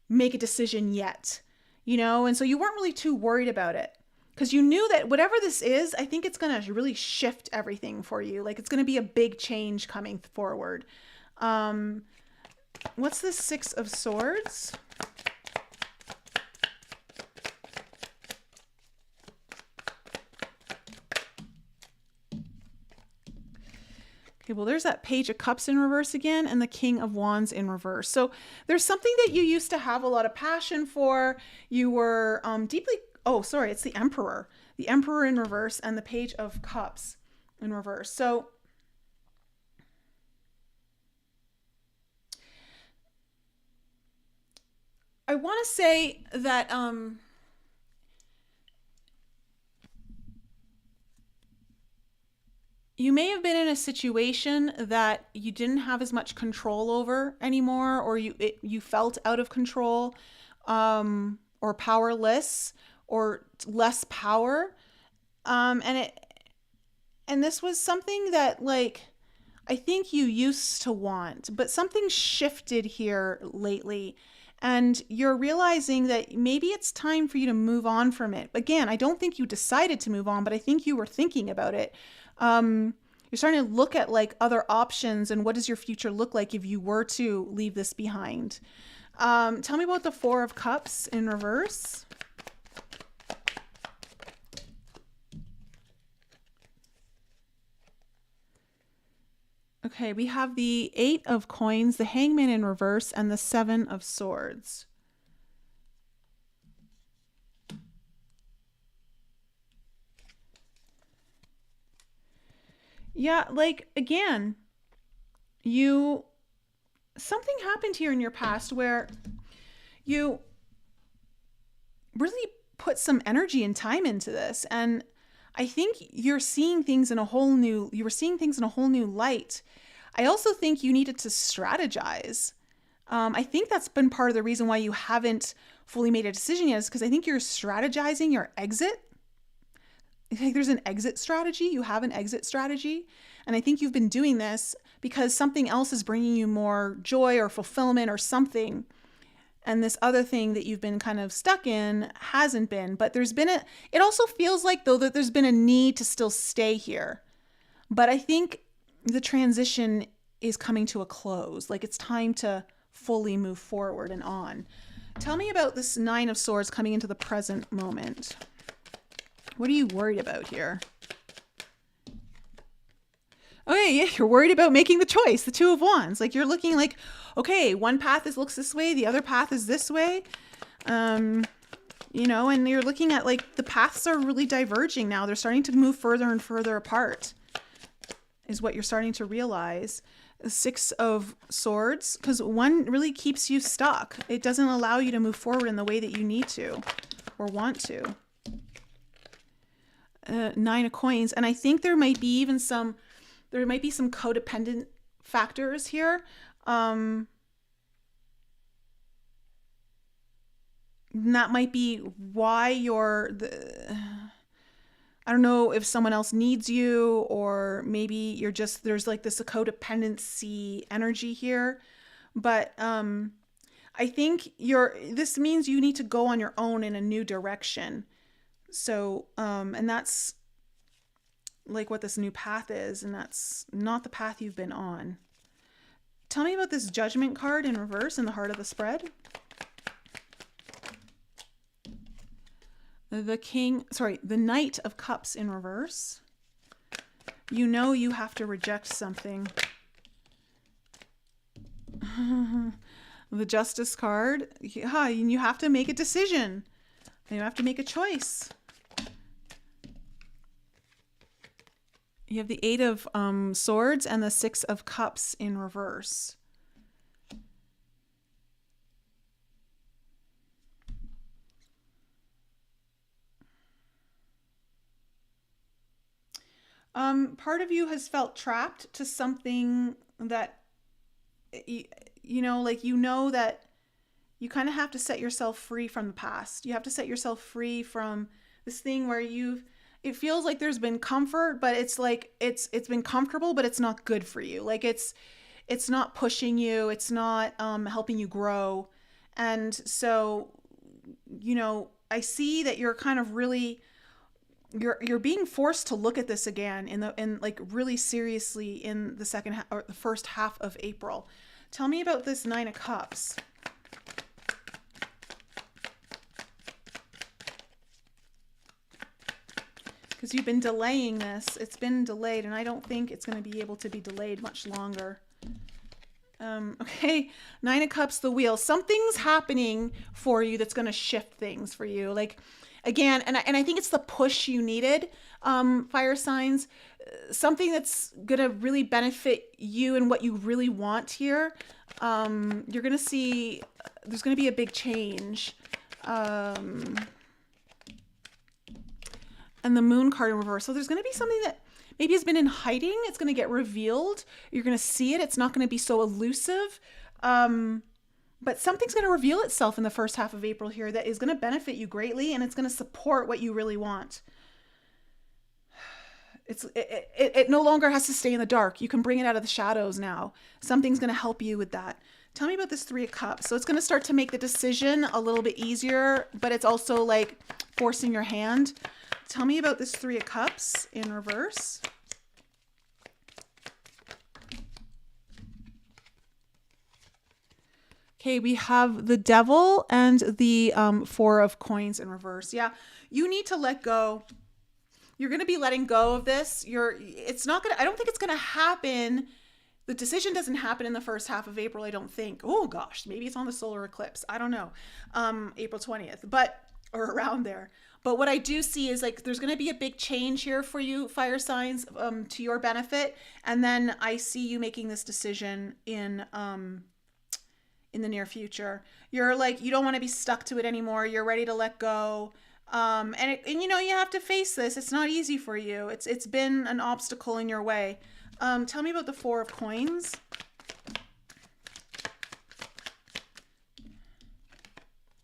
make a decision yet, you know? And so you weren't really too worried about it because you knew that whatever this is, I think it's going to really shift everything for you. Like it's going to be a big change coming forward. What's the Six of Swords? Okay, well, there's that Page of Cups in reverse again, and the King of Wands in reverse. So there's something that you used to have a lot of passion for. You were deeply, oh, sorry, it's the Emperor. The Emperor in reverse and the Page of Cups in reverse. So I want to say that you may have been in a situation that you didn't have as much control over anymore, or you felt out of control, or powerless, or less power, and this was something that like I think you used to want, but something shifted here lately. And you're realizing that maybe it's time for you to move on from it. Again, I don't think you decided to move on, but I think you were thinking about it. You're starting to look at like other options and what does your future look like if you were to leave this behind. Tell me about the Four of Cups in reverse. Okay, we have the Eight of Coins, the Hangman in reverse, and the Seven of Swords. Yeah, like again, something happened here in your past where you really put some energy and time into this, and I think you were seeing things in a whole new light. I also think you needed to strategize. I think that's been part of the reason why you haven't fully made a decision yet, is because I think you're strategizing your exit. I think there's an exit strategy. You have an exit strategy. And I think you've been doing this because something else is bringing you more joy or fulfillment or something. And this other thing that you've been kind of stuck in hasn't been. But it also feels like though that there's been a need to still stay here. But I think the transition is coming to a close. Like it's time to fully move forward and on. Tell me about this Nine of Swords coming into the present moment. What are you worried about here? Okay, yeah, you're worried about making the choice, the Two of Wands. Like you're looking like, okay, one path looks this way, the other path is this way. You know, and you're looking at like the paths are really diverging now. They're starting to move further and further apart, is what you're starting to realize. The Six of Swords, because one really keeps you stuck. It doesn't allow you to move forward in the way that you need to or want to. Nine of Coins, and I think there might be some codependent factors here. That might be why I don't know if someone else needs you, or maybe you're just, there's like this codependency energy here. But I think this means you need to go on your own in a new direction. So, and that's like what this new path is, and that's not the path you've been on. Tell me about this Judgment card in reverse in the heart of the spread. The Knight of Cups in reverse. You know you have to reject something. The Justice card. Yeah, you have to make a decision. You have to make a choice. You have the Eight of Swords and the Six of Cups in reverse. Part of you has felt trapped to something that, like, that you kind of have to set yourself free from the past. You have to set yourself free from this thing where it feels like there's been comfort, but it's like, it's been comfortable, but it's not good for you. Like it's not pushing you. It's not, helping you grow. And so, I see that you're kind of really, you're being forced to look at this again in like really seriously in the second half or the first half of April. Tell me about this Nine of Cups. Because you've been delaying this. It's been delayed, and I don't think it's going to be able to be delayed much longer. Okay, Nine of Cups, the Wheel. Something's happening for you that's going to shift things for you. Like, again, and I think it's the push you needed, fire signs. Something that's going to really benefit you and what you really want here. You're going to see, there's going to be a big change. And the Moon card in reverse. So there's going to be something that maybe has been in hiding. It's going to get revealed. You're going to see it. It's not going to be so elusive. But something's going to reveal itself in the first half of April here that is going to benefit you greatly, and it's going to support what you really want. It no longer has to stay in the dark. You can bring it out of the shadows now. Something's going to help you with that. Tell me about this Three of Cups. So it's going to start to make the decision a little bit easier, but it's also like forcing your hand. Tell me about this Three of Cups in reverse. Okay, we have the Devil and the Four of Coins in reverse. Yeah, you need to let go. You're going to be letting go of this. I don't think it's going to happen. The decision doesn't happen in the first half of April, I don't think. Oh gosh, maybe it's on the solar eclipse. I don't know. April 20th, or around there. But what I do see is like there's going to be a big change here for you, fire signs, to your benefit. And then I see you making this decision in the near future. You're like, you don't want to be stuck to it anymore. You're ready to let go. And you have to face this. It's not easy for you. It's been an obstacle in your way. Tell me about the Four of Coins.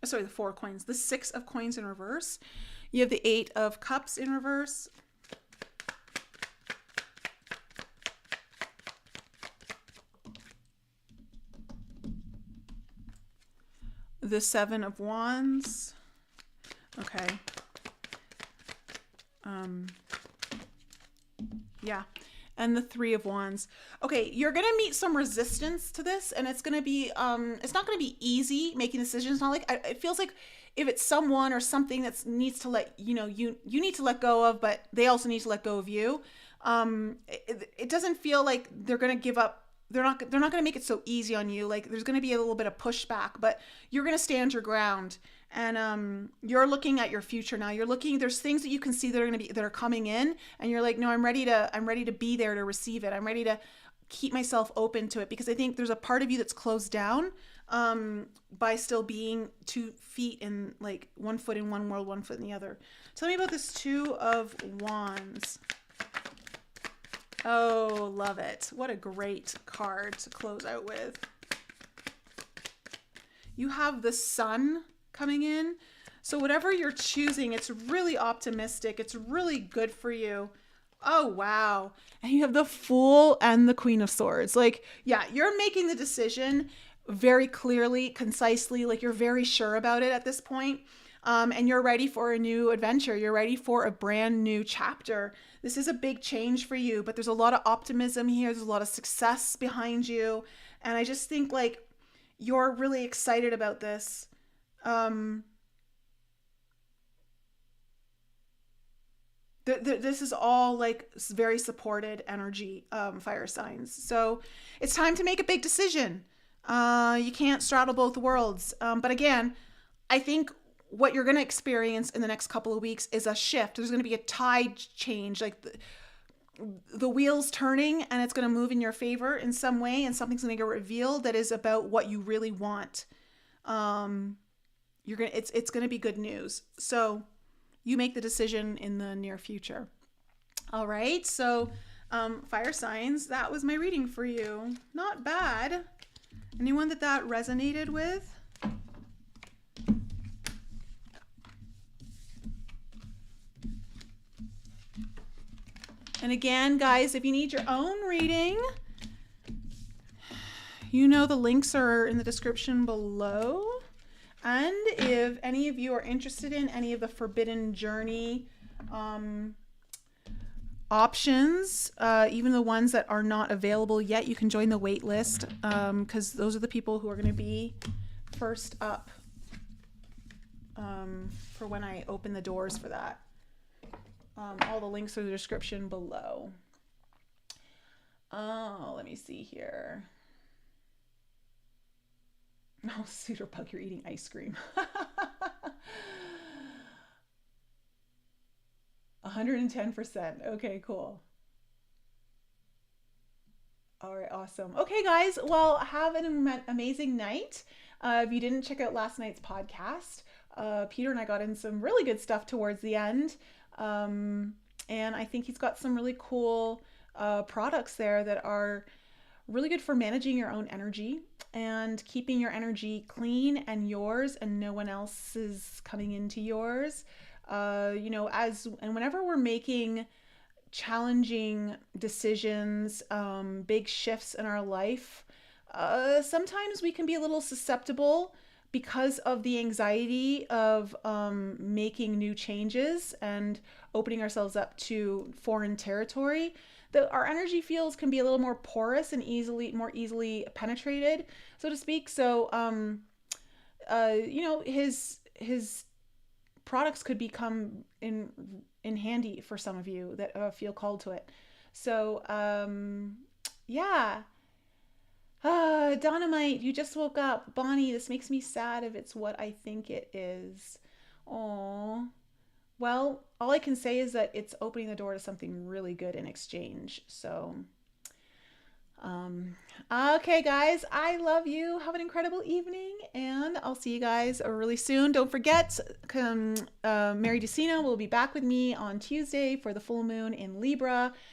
Sorry, the Four of Coins. The Six of Coins in reverse. You have the Eight of Cups in reverse. The Seven of Wands. Okay. Yeah. And the Three of Wands. Okay, you're going to meet some resistance to this, and it's going to be, it's not going to be easy making decisions. Not like, it feels like if it's someone or something that needs to you need to let go of, but they also need to let go of you. It doesn't feel like they're going to give up. They're not going to make it so easy on you. Like there's going to be a little bit of pushback, but you're going to stand your ground. And you're looking at your future now. There's things that you can see that are coming in, and you're like, no, I'm ready to be there to receive it. I'm ready to keep myself open to it, because I think there's a part of you that's closed down by still being 2 feet in, like, 1 foot in one world, 1 foot in the other. Tell me about this Two of Wands. Oh, love it. What a great card to close out with. You have the Sun coming in. So whatever you're choosing, it's really optimistic. It's really good for you. Oh, wow. And you have the Fool and the Queen of Swords. Like, yeah, you're making the decision very clearly, concisely, like you're very sure about it at this point. And you're ready for a new adventure. You're ready for a brand new chapter. This is a big change for you, but there's a lot of optimism here. There's a lot of success behind you. And I just think like you're really excited about this. Um, this is all like very supported energy, fire signs. So it's time to make a big decision. You can't straddle both worlds. But again, I think what you're going to experience in the next couple of weeks is a shift. There's going to be a tide change, like the wheels turning, and it's going to move in your favor in some way, and something's going to get revealed that is about what you really want. It's going to be good news. So you make the decision in the near future. All right. So, fire signs, that was my reading for you. Not bad. Anyone that resonated with? And again, guys, if you need your own reading, you know the links are in the description below. And if any of you are interested in any of the Forbidden Journey options, even the ones that are not available yet, you can join the wait list, because those are the people who are going to be first up for when I open the doors for that. All the links are in the description below. Oh, let me see here. Oh, Cedar Bug, you're eating ice cream. 110%. Okay, cool. All right, awesome. Okay, guys. Well, have an amazing night. If you didn't check out last night's podcast, Peter and I got in some really good stuff towards the end. And I think he's got some really cool products there that are really good for managing your own energy and keeping your energy clean and yours, and no one else is coming into yours. Whenever we're making challenging decisions, big shifts in our life, sometimes we can be a little susceptible because of the anxiety of making new changes and opening ourselves up to foreign territory. Our energy fields can be a little more porous and more easily penetrated, so to speak. So, his products could become in handy for some of you that feel called to it. So, yeah. Dynamite, you just woke up. Bonnie, this makes me sad if it's what I think it is. Aww. Well, all I can say is that it's opening the door to something really good in exchange. So, okay, guys, I love you. Have an incredible evening, and I'll see you guys really soon. Don't forget, Mary DeCino will be back with me on Tuesday for the full moon in Libra.